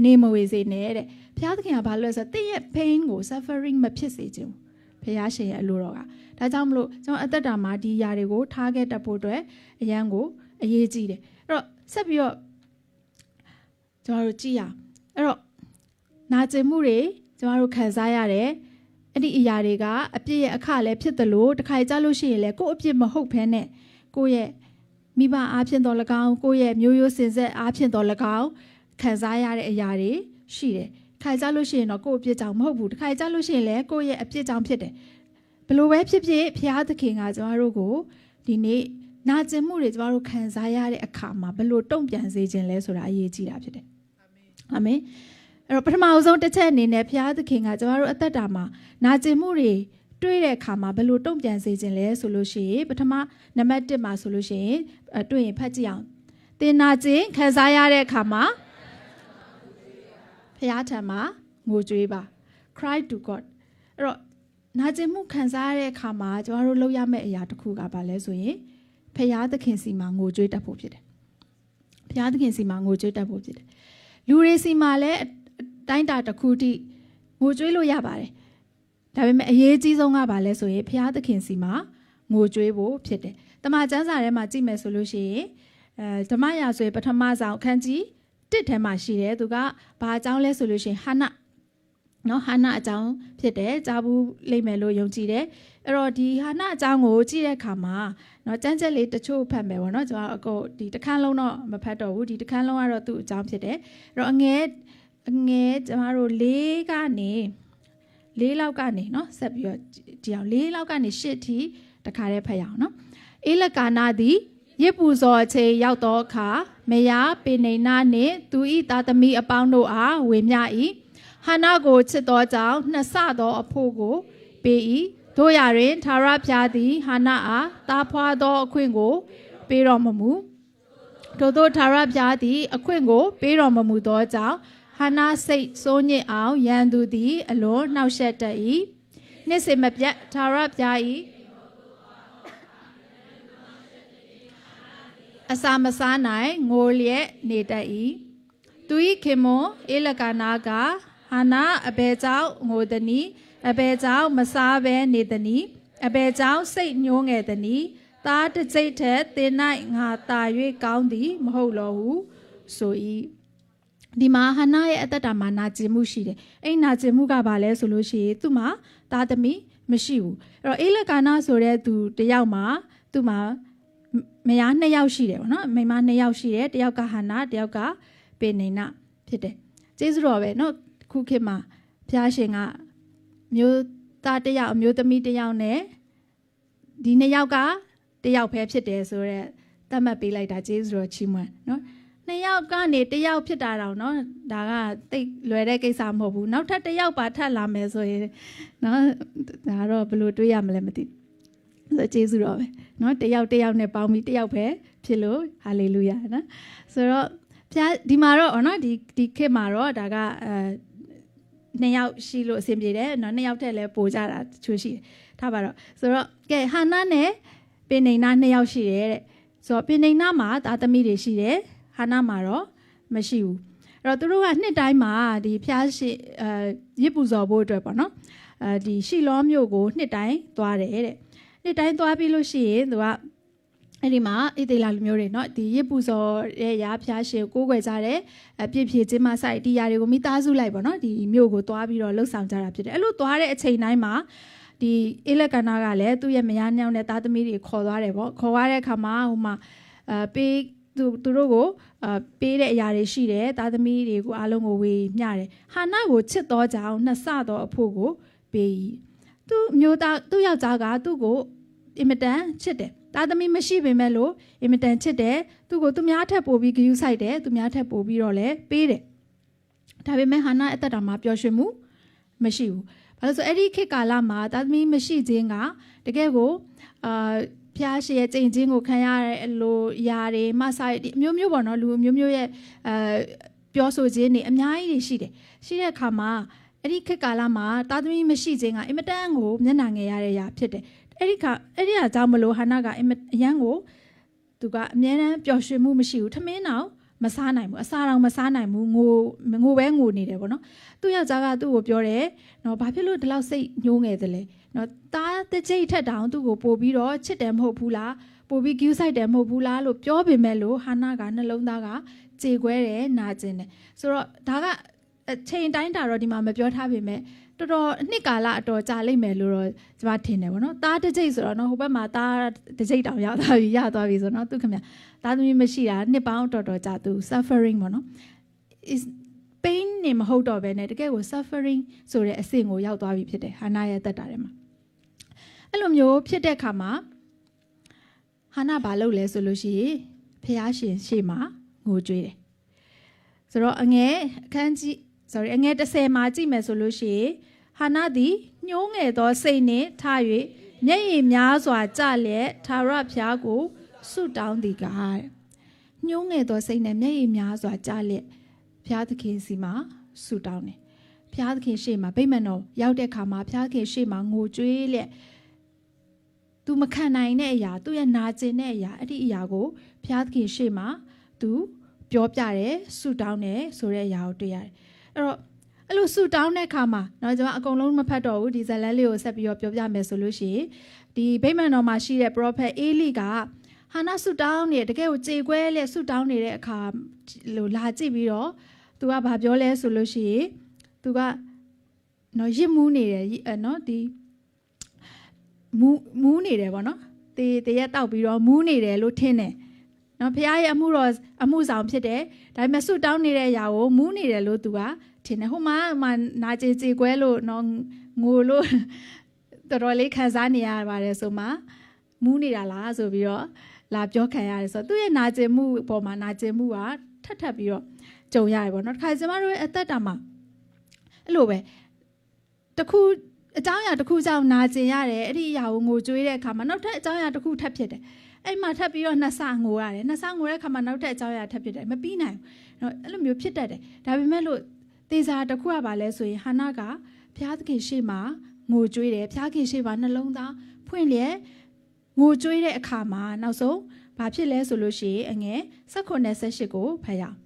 နေမဝေစေနဲ့တဲ့ဘုရားသခင်ကဘာလို့လဲဆိုတော့တင့်ရဲ့ pain ကို suffering မဖြစ်စေခြင်းဘုရားရှင်ရဲ့အလိုတော်ကဒါကြောင့်မလို့ကျွန်တော်အသက်တာမှာဒီຢာတွေကိုထားခဲ့တတ်ဖို့အတွက်အရန်ကိုအရေးကြီးတယ်အဲ့တော့ဆက်ပြီးတော့ကျွန်တော်တို့ကြည့်ရအောင်အဲ့တော့နာကျင်မှုတွေကျွန်တော်တို့ခံစားရတယ်အဲ့ဒီအရာတွေကအပြစ်ရဲ့အခလည်းဖြစ်တယ်လို့တစ်ခါကြလို့ရှိရင်လေကိုယ့်အပြစ်မဟုတ်ဘဲနဲ့ကိုယ့်ရဲ့မိဘအားဖြင့်တော်၎င်းကိုယ့်ရဲ့မျိုးရိုးစင်ဆက်အားဖြင့်တော်၎င်းခံစားရတဲ့အရာတွေရှိတယ်ခါကြလို့ရှိရင်တော့ကိုယ့်အပြစ်ကြောင့်မဟုတ်ဘူးတစ်ခါကြလို့ရှိရင်လေကိုယ့်ရဲ့အပြစ်ကြောင့်ဖြစ်တယ်ဘယ်လိုပဲဖြစ်ဖြစ်ဘုရားသခင်ကကျွန်တော်တို့ကိုဒီနေ့နာကျင်မှုတွေကျွန်တော်တို့ခံစားရတဲ့အခါမှာဘယ်လိုတုံ့ပြန်စေခြင်းလဲဆိုတာအရေးကြီးတာဖြစ်တယ်အာမင်အဲ့တော့ပထမဆုံးတစ်ချက်အနေနဲ့ဘုရားသခင်ကကျွန်တော်တို့အသက်တာမှာနာကျင်မှုတွေတွေ့တဲ့အခါမှာဘယ်လိုတုံ့ပြန်စေခြင်းလဲဆိုလို့ရှိရင်ပထမနံပါတ်1မှာဆိုလို့ရှိရင်တွေ့ရင်ဖတ်ကြည့်အောင်သင်နာကျင်ခံစားရတဲ့အခါမှာဘုရားထံမှာငိုကြွေးပါ cry to God အဲ့တော့နာကျင်မှုခံစားရတဲ့အခါမှာကျွန်တော်တို့လုပ်ရမယ့်အရာတစ်ခုကဘာလဲဆိုရင်ဘုရားသခင်စီမှာငိုကြွေးတတ်ဖို့ဖြစ်တယ်ဘုရားသခင်စီမှာငိုကြွေးတတ်ဖို့ဖြစ်တယ်လူတွေစီမှာလည်းတိုင်းတာတစ်ခုထိငိုကြွေးလို့ရပါတယ်ဒါပေမဲ့အရေးကြီးဆုံးကဘာလဲဆိုရင်ဘုရားသခင်စီမှာငိုကြွေးဖို့ဖြစ်တယ်တမန်ကျမ်းစာထဲမှာကြည့်မယ်ဆိုလို့ရှိရင်ဓမ္မရာဇဝင်ပထမဆောင်အခန်းကြီး1ထဲမှာရှိတယ်သူကဘာအကြောင်းလဲဆိုလို့ရှိရင်ဟာနနော်ဟာနအကြောင်းဖြစ်တယ်ကြားဘူးလိမ့်မယ်လို့ယုံကြည်တယ်အဲ့တော့ဒီဟာနအကြောင်းကိုကြည့်တဲ့အခါမှာနော်ကျမ်းချက်လေးတချို့ဖတ်မယ်ပေါ့နော်ကျွန်တော်အခုဒီတစ်ခန်းလုံးတော့မဖတ်တော့ဘူးဒီတစ်ခန်းလုံးကတော့သူ့အကြောင်းဖြစ်တယ်အဲ့တော့အငယ်ကျွန်တော်တို့4လောက်ကနေနော်ဆက်ပြီးတော့ဒီအောင်4လောက်ကနေ8ထိတခါတည်းဖတ်ရအောင်နော်အေလကာနာသည်ရစ်ပူဇော်အချိန်ရောက်သောအခါမယားပေနေနာနှင့်သူ၏သားသမီးအပေါင်းတို့အားဝေမျှ၏ဟာနကိုချစ်သောကြောင့်နှစ်ဆသောအဖို့ကိုပေး၏တို့ရာတွင်သာရဖျားသည်ဟာနအားသားဖွာသောအခွင့်ကိုပေးတော်မမူထို့သောသာရဖျားသည်အခွင့်ကိုပေးတော်မမူသောကြောင့်ဟာနစိတ်စိုးညစ်အောင်ရန်သူသည်အလွန်နှောက်ယှက်တတ်၏နှစ်စဉ်မပြတ်သာရဖျား၏အစာမစားနိုင်ငိုလျက်နေတတ်၏ Tui Kimo, Ilakanaga, Hana, a Bezao, Modani, a Bezao, Masabe, Nidani, a Bezao, Saint Yong Edani, That the Zayted, the night Hatayue County, Moholo, so e. The Mahana at the Damana Zimushi, ain't not Zimuga Bale Solushi, Tuma, Tatami, Meshiu, or Ilakana Sore to the Yama, Tuma. မယားနှစ်ယောက်ရှိတယ်ပေါ့နော်မိန်းမနှစ်ယောက်ရှိတယ်တယောက်ကဟာနာတယောက်ကပေနေနာဖြစ်တယ်ကျေးဇူးတော်ပဲနော်ခုခေတ်မှာဘုရားရှင်ကမျိုးသားတစ်ယောက်အမျိုးသမီးတစ်ယောက်နဲ့ဒီနှစ်ယောက်ကတစ်ယောက်ပဲဖြစ်တယ်ဆိုတော့သတ်မှတ်ပေးလိုက်တာကျေးဇူးတော်ချီးမွမ်းနော်နှစ်ယောက်ကနေတစ်ယောက်ဖြစ်တာတော့နော်ဒါကသိလွယ်တဲ့ကိစ္စမဟုတ်ဘူးနောက်ထပ်တစ်ယောက်ပါထပ်လာမယ်ဆိုရင်နော်ဒါတော့ဘယ်လိုတွေးရမလဲမသိဆိုကျေးဇူးတော်ပဲเนาะတယောက်နဲ့ပေါင်းပြီးတယောက်ပဲဖြစ်လို့ဟာလေလုယာနော်ဆိုတော့ဘုရားဒီမှာတော့เนาะဒီခေတ်မှာတော့ဒါကနှစ်ယောက်ရှိလို့အဆင်ပြေတယ်เนาะနှစ်ယောက်တည်းလဲပို့ကြတာတချို့ရှိတယ်ထားပါတော့ဆိုတော့ကဲဟာနာနဲ့ပင်နေနာနှစ်ယောက်ရှိတယ်တဲ့ဆိုတော့ပင်နေနာမှာသားသမီးတွေရှိတယ်ဟာနာမှာတော့မရှိဘူးအဲ့တော့သူတို့ကနှစ်တိုင်းမှာဒီဘုရားရှိရစ်ပူဇော်ဖို့အတွက်ပေါ့နော်ဒီရှီလောမြို့ကိုနှစ်တိုင်းသွားတယ်တဲ့နှစ်တိုင်းသွားပြီးလို့ရှိရင်သူကအဲ့ဒီမှာဣသေလလူမျိုးတွေเนาะဒီရစ်ပူဇော်ရဲ့ရာဖျားရှင်ကိုးကွယ်ကြတဲ့အပြည့်ဖြည့်ခြင်းမဆိုင်တရားတွေကိုမိသားစုလိုက်ပေါ့เนาะဒီမြို့ကိုသွားပြီးတော့လှုပ်ဆောင်ကြတာဖြစ်တယ်အဲ့လိုသွားတဲ့အချိန်တိုင်းမှာဒီအေလက်ကနာကလည်းသူ့ရဲ့မယားနှစ်ယောက်နဲ့သားသမီးတွေခေါ်သွားတယ်ပေါ့ခေါ်သွားတဲ့အခါမှာဟိုမှာပေးသူတို့ကိုပေးတဲ့အရာတွေရှိတယ်သားသမီးတွေကိုအားလုံးကိုဝေမျှတယ်ဟာနာကိုချစ်တော်ကြောင့်နှစ်ဆတော်အဖို့ကိုပေးသူမျိုးသားသူ့ယောက်ျားကသူ့ကိုအင်မတန်ချစ်တယ်သားသမီးမရှိပေမဲ့လို့အင်မတန်ချစ်တယ်သူ့ကိုသူများထက်ပိုပြီးဂရုစိုက်တယ်သူများထက်ပိုပြီးတော့လည်းပေးတယ်ဒါပေမဲ့ဟာနာအသက်တာမှာပျော်ရွှင်မှုမရှိဘူးဘာလို့ဆိုအဲ့ဒီခေတ်ကာလမှာသားသမီးမရှိခြင်းကတကယ်ကိုဖျားရှိရဲ့ကြိမ်ချင်းကိုခံရတဲ့လိုຢာတွေမဆိုင်အမျိုးမျိုးပေါ့နော်လူမျိုးမျိုးရဲ့ပြောဆိုခြင်းတွေအများကြီးရှိတယ်ရှိတဲ့အခါမှာအဲ့ဒီခေတ်ကာလမှာသားသမီးမရှိခြင်းကအင်မတန်ကိုမျက်နှာငယ်ရတဲ့ຢာဖြစ်တယ်အဲ့ဒီအကြောင်းမလို့ဟာနာကအရန်ကိုသူကအမြဲတမ်းပျော်ရွှင်မှုမရှိဘူးထမင်းတော့မစားနိုင်ဘူးအစာတော့မစားနိုင်ဘူးငိုပဲငိုနေတယ်ပေါ့နော်သူ့ယောက်ျားကသူ့ကိုပြောတယ်နော်ဘာဖြစ်လို့ဒီလောက်စိတ်ညှိုးငယ်တယ်လဲနော်တားတစ်ကြိတ်ထက်တောင်သူ့ကိုပို့ပြီးတော့ချစ်တယ်မဟုတ်ဘူးလားပို့ပြီးဂူးဆိုင်တယ်မဟုတ်ဘူးလားလို့ပြောပေမဲ့လို့ဟာနာကနှလုံးသားကကြေကွဲတယ်နာကျင်တယ်ဆိုတော့ဒါကအချိန်တိုင်းတာတော့ဒီမှာမပြောထားပေမဲ့တော်တော်နှစ်ကာလအတော်ကြာလိမ့်မယ်လို့တော့ကျွန်မထင်တယ်ဗောနော်တားတစ်ကြိတ်ဆိုတော့နော်ဟိုဘက်မှာတားတစ်ကြိတ်တောင်ရသွားပြီဆိုတော့သူခင်ဗျာသားသမီးမရှိတာနှစ်ပေါင်းတော်တော်ကြာသူ suffering ဗောနော် is pain နေမဟုတ်တော့ဘဲနဲ့တကယ်ကို suffering ဆိုတဲ့အဆင့်ကိုရောက်သွားပြီဖြစ်တယ်ဟာနာရဲ့တက်တာထဲမှာအဲ့လိုမျိုးဖြစ်တဲ့အခါမှာဟာနာဘာလုပ်လဲဆိုလို့ရှိရင်ဖះရှင်ရှေ့မှာငိုကြွေးတယ်ဆိုတော့အငယ်30မှာကြည့်မယ်ဆိုလို့ရှိရင်ဟာနာသည်ညှိုးငယ်သောစိတ်နှင့်ထ၍မျက်ရည်များစွာကျလျက်ထာဝရဘုရားကိုဆုတောင်းသည်ကားညှိုးငယ်သောစိတ်နဲ့မျက်ရည်များစွာကျလျက်ဘုရားသခင်စီမှာဆုတောင်းတယ်ဘုရားသခင်ရှေ့မှာဗိမာန်တော်ရောက်တဲ့အခါမှာဘုရားသခင်ရှေ့မှာငိုကြွေးလျက်သူမခံနိုင်တဲ့အရာသူရဲ့နာကျင်တဲ့အရာအဲ့ဒီအရာကိုဘုရားသခင်ရှေ့မှာသူပြောပြတယ်ဆုတောင်းတယ်ဆိုတဲ့အရာကိုတွေ့ရတယ်အဲ့လိုဆုတောင်းတဲ့အခါမှာเนาะကျွန်မအကုန်လုံးမဖတ်တော့ဘူးဒီဇလန်လေးကိုဆက်ပြီးတော့ပြောပြမယ်ဆိုလို့ရှိရင်ဒီဗိမာန်တော်မှာရှိတဲ့ prophet အေလိကဟာနာဆုတောင်းနေတကယ်ကိုကြေကွဲလက်ဆုတောင်းနေတဲ့အခါလိုလာကြည့်ပြီးတော့သူကဘာပြောလဲဆိုလို့ရှိရင်သူကနော်ရစ်မူးနေတယ်နော်ဒီမူးနေတယ်ပေါ့နော်တရက်တောက်ပြီးတော့မူးနေတယ်လို့ထင်တယ်နော်ဖခင်ရဲ့အမှုဆောင်ဖြစ်တယ်ဒါပေမဲ့ဆုတောင်းနေတဲ့အရာကိုမူးနေတယ်လို့သူကထင်တယ်ဟိုမှာနာကျင်ကြေကွဲလို့နော်ငိုလို့တော်တော်လေးခံစားနေရပါတယ်ဆိုမှမူးနေတာလားဆိုပြီးတော့လာပြောခံရတယ်ဆိုတော့သူ့ရဲ့နာကျင်မှုပေါ်မှာနာကျင်မှုကထပ်ပြီးတော့ကြုံရတယ်ပေါ့နော်တစ်ခါကျမတို့ရဲ့အသက်တာမှာအဲ့လိုပဲတခုအကြောင်းအရာတစ်ခုကြောင့်နာကျင်ရတယ်အဲ့ဒီအရာကိုငိုကြွေးတဲ့အခါမှာနောက်ထပ်အကြောင်းအရာတစ်ခုထပ်ဖြစ်တယ်အဲ့မှာထပ်ပြီးတော့နှစ်ဆငိုရတယ်နှစ်ဆငိုတဲ့အခါမှာနောက်ထပ်အကြောင်းအရာထပ်ဖြစ်တယ်မပြီးနိုင်ဘူးနော်အဲ့လိုမျိုးဖြစ်တတ်တယ်ဒါပေမဲ့လို့သေစာတစ်ခုကပါလဲဆိုရင်ဟာနာကဘုရားသခင်ရှေ့မှာငိုကြွေးတယ်ဘုရားခင်ရှေ့မှာနှလုံးသားဖွင့်လျက်ငိုကြွေးတဲ့အခါမှာနောက်ဆုံးဘာဖြစ်လဲဆိုလို့ရှိရင်အငယ်19-18ကိုဖတ်ရအောင်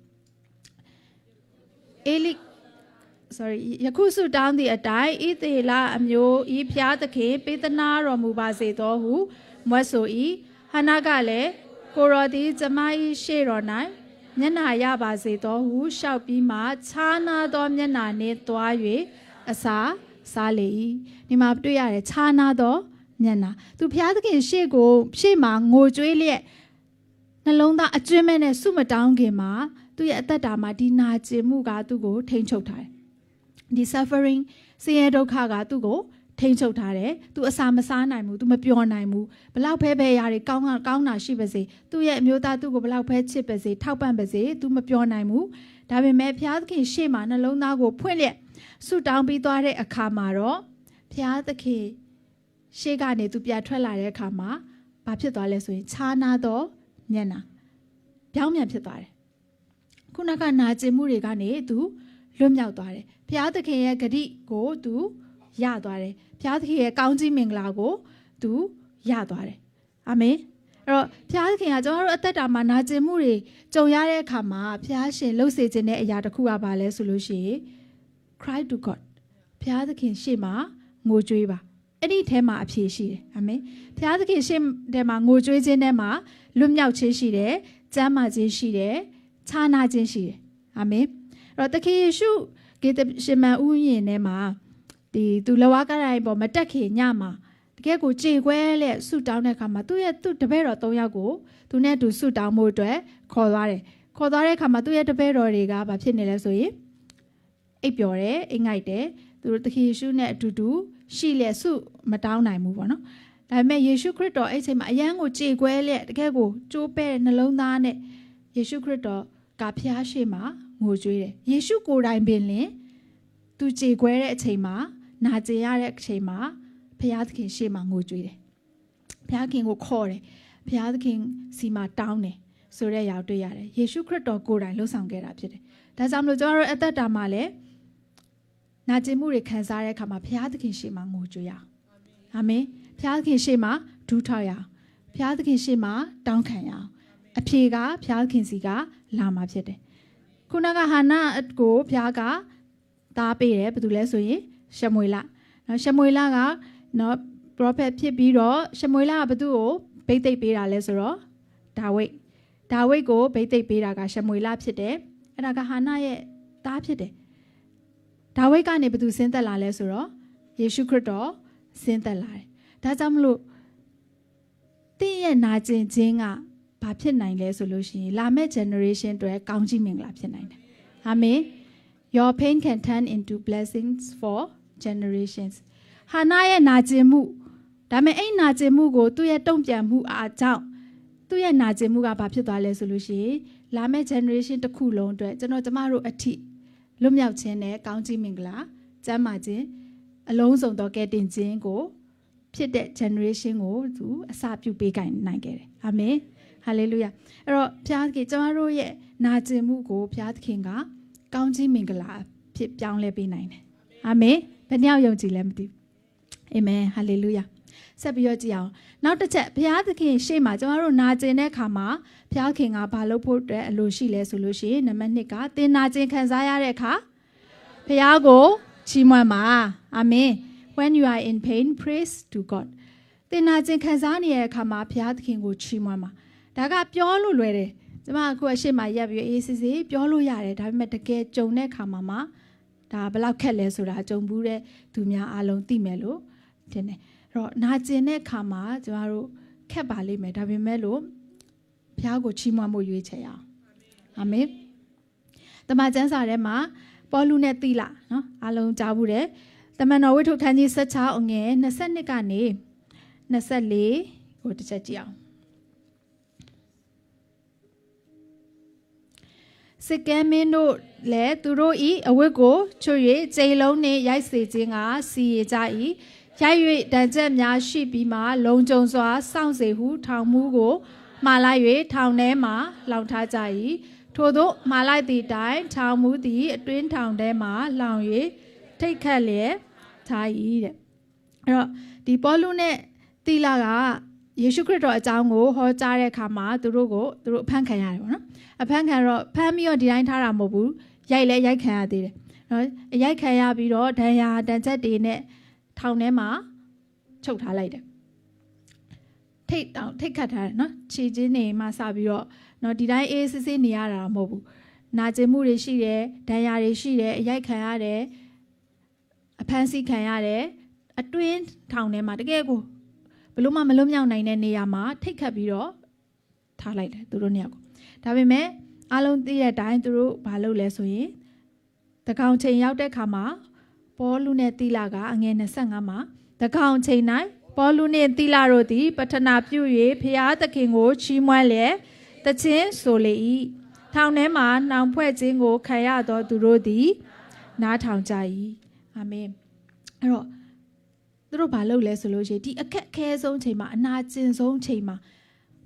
ယခုဆုတောင်းသည့်အတိုင်းဣသေလအမျိုးဤဖျားသခင်ပေးသနာတော်မူပါစေသောဟုမွတ်ဆို၏ဟန္နာကလည်းကိုရော်သည်ကျမ၏ရှေ့တော်၌မျက်နှာရပါစေသောဟုလျှောက်ပြီးမှခြားနာသောမျက်နှာနှင့်သွား၍အစာစားလေ၏ဒီမှာတွေ့ရတယ်ခြားနာသောမျက်နှာသူဖျားသခင်ရှေ့မှာငိုကြွေးလျက်နှလုံးသားအကျွမ်းမဲ့နဲ့ဆုမတောင်းခင်မှာသူ့ရဲ့အသက်တာမှာဒီနာကျင်မှုကသူ့ကိုထိန်းချုပ်ထားတယ်ဒီ suffering ဆင်းရဲဒုက္ခကသူ့ကိုထိန်းချုပ်ထားတယ်သူအစာမစားနိုင်ဘူးသူမပျော်နိုင်ဘူးဘလောက်ပဲပဲရာတွေကောင်းတာရှိပါစေသူ့ရဲ့အမျိုးသားသူ့ကိုဘလောက်ပဲချစ်ပါစေထောက်ပံ့ပါစေသူမပျော်နိုင်ဘူးဒါပေမဲ့ဘုရားသခင်ရှေ့မှာနှလုံးသားကိုဖွင့်လျက်ဆုတောင်းပြီးသွားတဲ့အခါမှာတော့ဘုရားသခင်ရှေ့ကနေသူပြန်ထွက်လာတဲ့အခါမှာဘာဖြစ်သွားလဲဆိုရင်ခြားနာသောမျက်နှာပြောင်းပြန်ဖြစ်သွားတယ်ခုနကနာကျင်မှုတွေကနေသူလွတ်မြောက်သွားတယ်ဘုရားသခင်ရဲ့ဂတိကိုသူရသွားတယ်ဘုရားသခင်ရဲ့ကောင်းကြီးမင်္ဂလာကိုသူရသွားတယ်အာမင်အဲ့တော့ဘုရားသခင်ကကျွန်တော်တို့အသက်တာမှာနာကျင်မှုတွေကြုံရတဲ့အခါမှာဘုရားရှင်လှုပ်စေခြင်းတဲ့အရာတစ်ခုကဘာလဲဆိုလို့ရှိရင် cry to God ဘုရားသခင်ရှေ့မှာငိုကြွေးပါအဲ့ဒီထဲမှာအဖြေရှိတယ်အာမင်ဘုရားသခင်ရှေ့ထဲမှာငိုကြွေးခြင်းထဲမှာလွတ်မြောက်ခြင်းရှိတယ်ကျမ်းမာခြင်းရှိတယ်ခြားနာခြင်းရှိတယ်အာမင်အဲ့တော့သခင်ယေရှုဂေသရှမန်ဥယျာဉ်ထဲမှာသူလဝါကတိုင်းပေါ်မတက်ခင်ညမှာတကယ်ကိုကြေခွဲလက်ဆုတောင်းတဲ့အခါမှာသူတပည့်တော်3ယောက်ကိုသူနဲ့သူဆုတောင်းဖို့အတွက်ခေါ်သွားတယ်ခေါ်သွားတဲ့အခါမှာသူရဲ့တပည့်တော်တွေကဘာဖြစ်နေလဲဆိုရင်အိပ်ပျော်တယ်အိမ်ငိုက်တယ်သူတို့သခင်ယေရှုနဲ့အတူတူရှိလက်ဆုမတောင်းနိုင်ဘူးပေါ့နော်ဒါပေမဲ့ယေရှုခရစ်တော်အဲ့ချိန်မှာအယံကိုကြေခွဲလက်တကယ်ကိုကြိုးပဲ့တဲ့နှလုံးသားနဲ့ယေရှုခရစ်တော်ကဖျားရှိမှာငိုကြွေးတယ်ယေရှုကိုယ်တိုင်ပင်လင်သူကြေခွဲတဲ့အချိန်မှာနာကျင်ရတဲ့အချိန်မှာဘုရားသခင်ရှေ့မှာငိုကြွေးတယ်ဘုရားခင်ကိုခေါ်တယ်ဘုရားသခင်စီမှာတောင်းတယ်ဆိုတဲ့အရာတွေ့ရတယ်ယေရှုခရစ်တော်ကိုယ်တိုင်လှုပ်ဆောင်ခဲ့တာဖြစ်တယ်ဒါကြောင့်မလို့ကျွန်တော်တို့အသက်တာမှာလည်းနာကျင်မှုတွေခံစားရတဲ့အခါမှာဘုရားသခင်ရှေ့မှာငိုကြွေးရအောင်အာမင်ဘုရားသခင်ရှေ့မှာဒူးထောက်ရအောင်ဘုရားသခင်ရှေ့မှာတောင်းခံရအောင်အဖြေကဘုရားသခင်စီကလာမှာဖြစ်တယ်ခုနကဟာနာကိုဘုရားကသားပေးတယ်ဘာလို့လဲဆိုရင်ရှမွေလနော်ရှမွေလကနော် prophet ဖြစ်ပြီးတော့ရှမွေလကဘသူ့ကိုဗိတ်သိက်ပေးတာလဲဆိုတော့ဒါဝိဒ်ကိုဗိတ်သိက်ပေးတာကရှမွေလဖြစ်တယ်အဲ့ဒါကဟာနာရဲ့သားဖြစ်တယ်ဒါဝိဒ်ကနေဘသူဆင်းသက်လာလဲဆိုတော့ယေရှုခရစ်တော်ဆင်းသက်လာတယ်ဒါကြောင့်မလို့တင်းရဲ့နာကျင်ခြင်းကဘာဖြစ်နိုင်လဲဆိုလို့ရှိရင်လာမယ့် generation တွေကောင်းကြီးမင်္ဂလာဖြစ်နိုင်တယ်အာမင် Your pain can turn into blessings for generations ဟာနာရဲ့နာကျင်မှုဒါပေမဲ့အဲ့နာကျင်မှုကိုသူ့ရဲ့တုံ့ပြန်မှုအားကြောင့်သူ့ရဲ့နာကျင်မှုကဘာဖြစ်သွားလဲဆိုလို့ရှိရင်လာမယ့် generation တစ်ခုလုံးအတွက်ကျမတို့အထိလွတ်မြောက်ခြင်းနဲ့ကောင်းကြီးမင်္ဂလာကျမ်းမာခြင်းအလုံးစုံသောကယ်တင်ခြင်းကိုဖြစ်တဲ့ generation ကိုသူအစပြုပေးနိုင်ခဲ့တယ်အာမင်ဟာလေလုယာအဲ့တော့ဘုရားသခင်ကျမတို့ရဲ့နာကျင်မှုကိုဘုရားသခင်ကကောင်းကြီးမင်္ဂလာဖြစ်ပြောင်းလဲပေးနိုင်တယ်အာမင်ဘယ်နှယောက်ယုံကြည်လဲမသိဘူးအာမင်ဟာလေလုယာဆက်ပြီးတော့ကြည့်အောင်နောက်တစ်ချက်ဘုရားသခင်ရှေ့မှာကျမတို့နာကျင်တဲ့အခါမှာဘုရားခင်ကဘာလုပ်ဖို့အတွက်အလိုရှိလဲဆိုလို့ရှိရင်နံပါတ်1ကသင်နာကျင်ခံစားရတဲ့အခါဘုရားကိုချီးမွမ်းပါအာမင် When you are in pain praise to God သင်နာကျင်ခံစားနေရတဲ့အခါမှာဘုရားသခင်ကိုချီးမွမ်းပါဒါကပြောလို့လွယ်တယ်ကျမအခုအရှိမရက်ပြီးအေးစစ်စစ်ပြောလို့ရတယ်ဒါပေမဲ့တကယ်ကြုံတဲ့အခါမှာဒါဘယ်လောက်ခက်လဲဆိုတာကြုံဘူးတဲ့သူများအားလုံးသိမယ်လို့ထင်တယ်အဲ့တော့နာကျင်တဲ့အခါမှာကျမတို့ခက်ပါလိမ့်မယ်ဒါပေမဲ့လို့ဘုရားကိုချီးမွမ်းဖို့ရွေးချယ်ရအောင်အာမင်တမန်ကျမ်းစာထဲမှာပေါလုနဲ့သီလနော်အားလုံးကြားဘူးတယ်တမန်တော်ဝိတ္ထုခန်းကြီး16အငယ်22ကနေ24ကိုတစ်ချက်ကြည့်အောင်စစ်ကမ်းမင်းတို့လည်းသူတို့ဤအဝတ်ကိုချွတ်၍ကြိမ်လုံးနှင့်ရိုက်စေခြင်းကစီရကြ၏ရိုက်၍တန်ကြက်များရှိပြီးမှလုံခြုံစွာစောင့်စေဟုထောင်မှုကိုမှားလိုက်၍ထောင်ထဲမှလောင်ထားကြ၏ထို့သောမှားလိုက်သည့်တိုင်ထောင်မှုသည်အတွင်းထောင်ထဲမှလောင်၍ထိတ်ခတ်လျက်ထား၏တဲ့အဲ့တော့ဒီပေါလုနဲ့သီလကယေရှုခရစ်တော်အကြောင်းကိုဟောကြားတဲ့အခါမှာသူတို့အဖမ်းခံရတယ်ပေါ့နော်အဖမ်းခံတော့ဖမ်းပြီးတော့ဒီတိုင်းထားတာမဟုတ်ဘူး ရိုက်လဲရိုက်ခံရသေးတယ်နော်ရိုက်ခံရပြီးတော့ဒဏ်ရာတန်ချက်တွေနဲ့ထောင်ထဲမှာချုပ်ထားလိုက်တယ်ထိတ်ခတ်ထားတယ်နော်ခြေချင်းတွေမှစပြီးတော့နော်ဒီတိုင်းအေးစစ်စစ်နေရတာမဟုတ်ဘူးနာကျင်မှုတွေရှိတယ်ဒဏ်ရာတွေရှိတယ်အရိုက်ခံရတယ်အဖမ်းဆီးခံရတယ်အတွင်းထောင်ထဲမှာတကယ်ကိုဘလို့မှမလွတ်မြောက်နိုင်တဲ့နေရာမှာထိတ်ခတ်ပြီးတော့ထားလိုက်တယ်သူတို့နှစ်ယောက်ကိုဒါပေမဲ့အားလုံးသိတဲ့အတိုင်းသူတို့ဘာလုပ်လဲဆိုရင်တကောင်ချိန်ရောက်တဲ့ခါမှာပေါလုနဲ့သီလကအငယ်25မှာတကောင်ချိန်၌ပေါလုနှင့်သီလတို့သည်ပထနာပြု၍ဖျားသခင်ကိုချီးမွမ်းလျက်တခြင်းဆိုလေ၏ထောင်ထဲမှာနှောင်ဖွဲ့ခြင်းကိုခံရသောသူတို့သည်နားထောင်ကြ၏အာမင်အဲ့တော့သူတို့ဘာလုပ်လဲဆိုလို့ရှိရင်ဒီအခက်အခဲဆုံးချိန်မှာအနာကျင်ဆုံးချိန်မှာ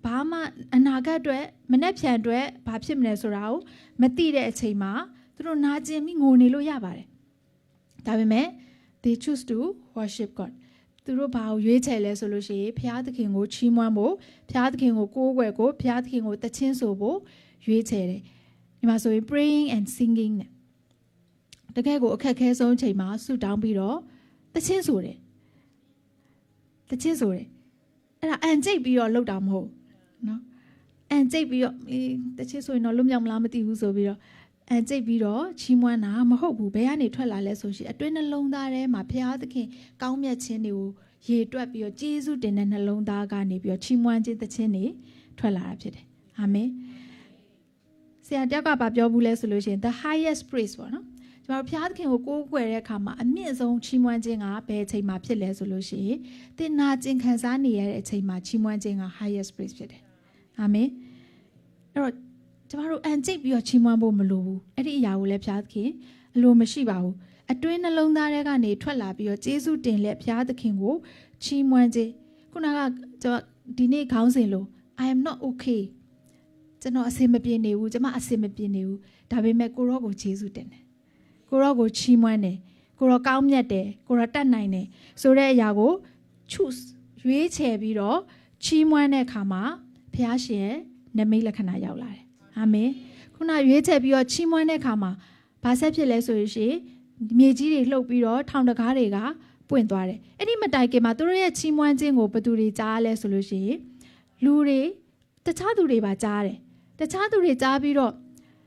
ဘာမှအနာဂတ်အတွက်မနှက်ဖြန်အတွက်ဘာဖြစ်မလဲဆိုတာကိုမသိတဲ့အချိန်မှာသူတို့နာကျင်ပြီးငိုနေလို့ရပါတယ်ဒါပေမဲ့ they choose to worship God သူတို့ဘာကိုရွေးချယ်လဲဆိုလို့ရှိရင်ဘုရားသခင်ကိုချီးမွမ်းဖို့ဘုရားသခင်ကိုကိုးကွယ်ဖို့ဘုရားသခင်ကိုသချင်းဆိုဖို့ရွေးချယ်တယ်ဒီမှာဆိုရင် praying and singing နဲ့တကယ်ကိုအခက်အခဲဆုံးချိန်မှာဆုတောင်းပြီးတော့သချင်းဆိုတယ်အဲ့ဒါအန်ကျိတ်ပြီးတော့လှုပ်တာမဟုတ်နော်အန်ကျိတ်ပြီးတော့တချင်းဆိုရင်တော့လွတ်မြောက်မလားမသိဘူးဆိုပြီးတော့အန်ကျိတ်ပြီးတော့ချီးမွမ်းတာမဟုတ်ဘူးဘယ်ကနေထွက်လာလဲဆိုရှင်အတွင်းနှလုံးသားထဲမှာဘုရားသခင်ကောင်းမြတ်ခြင်းတွေကိုရေတွက်ပြီးတော့ကျေးဇူးတင်တဲ့နှလုံးသားကနေပြီးတော့ချီးမွမ်းခြင်းသချင်းတွေထွက်လာတာဖြစ်တယ်အာမင်ဆရာတယောက်ကပြောဘူးလဲဆိုလို့ရှိရင် the highest praise ပေါ့နော်ကျွန်တော်ဘုရားသခင်ကိုကိုးကွယ်တဲ့အခါမှာအမြင့်ဆုံးချီးမွမ်းခြင်းကဘယ်အချိန်မှာဖြစ်လဲဆိုလို့ရှိရင်သင်နာကျင်ခံစားနေရတဲ့အချိန်မှာချီးမွမ်းခြင်းက highest praise ဖြစ်တယ်အာမင်အဲ့တော့ကျွန်တော်တို့အန်ကျိတ်ပြီးတော့ချီးမွမ်းဖို့မလိုဘူးအဲ့ဒီအရာကိုလည်းဘုရားသခင်အလိုမရှိပါဘူးအတွင်းနှလုံးသားထဲကနေထွက်လာပြီးတော့ကျေးဇူးတင်လက်ဘုရားသခင်ကိုချီးမွမ်းခြင်းခုနကကျွန်တော်ဒီနေ့ခေါင်းစဉ်လို့ I am not okay ကျွန်တော်အဆင်မပြေနေဘူးကျွန်မအဆင်မပြေနေဘူးဒါပေမဲ့ကိုရောကိုကျေးဇူးတင်တယ်ကိုရောကိုချီးမွမ်းတယ်ကိုရောကောင်းမြတ်တယ်ကိုရောတတ်နိုင်တယ်ဆိုတဲ့အရာကို choose ရွေးချယ်ပြီးတော့ချီးမွမ်းတဲ့အခါမှာဘုရားရှင်ရဲ့နမိတ်လက္ခဏာရောက်လာတယ်အာမင်ခုနရွေးချယ်ပြီးတော့ချီးမွမ်းတဲ့အခါမှာဘာဆက်ဖြစ်လဲဆိုရင်မြေကြီးတွေလှုပ်ပြီးတော့ထောင်တကားတွေကပွင့်သွားတယ်အဲ့ဒီမတိုင်ခင်မှာသူတို့ရဲ့ချီးမွမ်းခြင်းကိုဘယ်သူတွေကြားလဲဆိုလို့ရှိရင်လူတွေတခြားသူတွေပါကြားတယ်တခြားသူတွေကြားပြီးတော့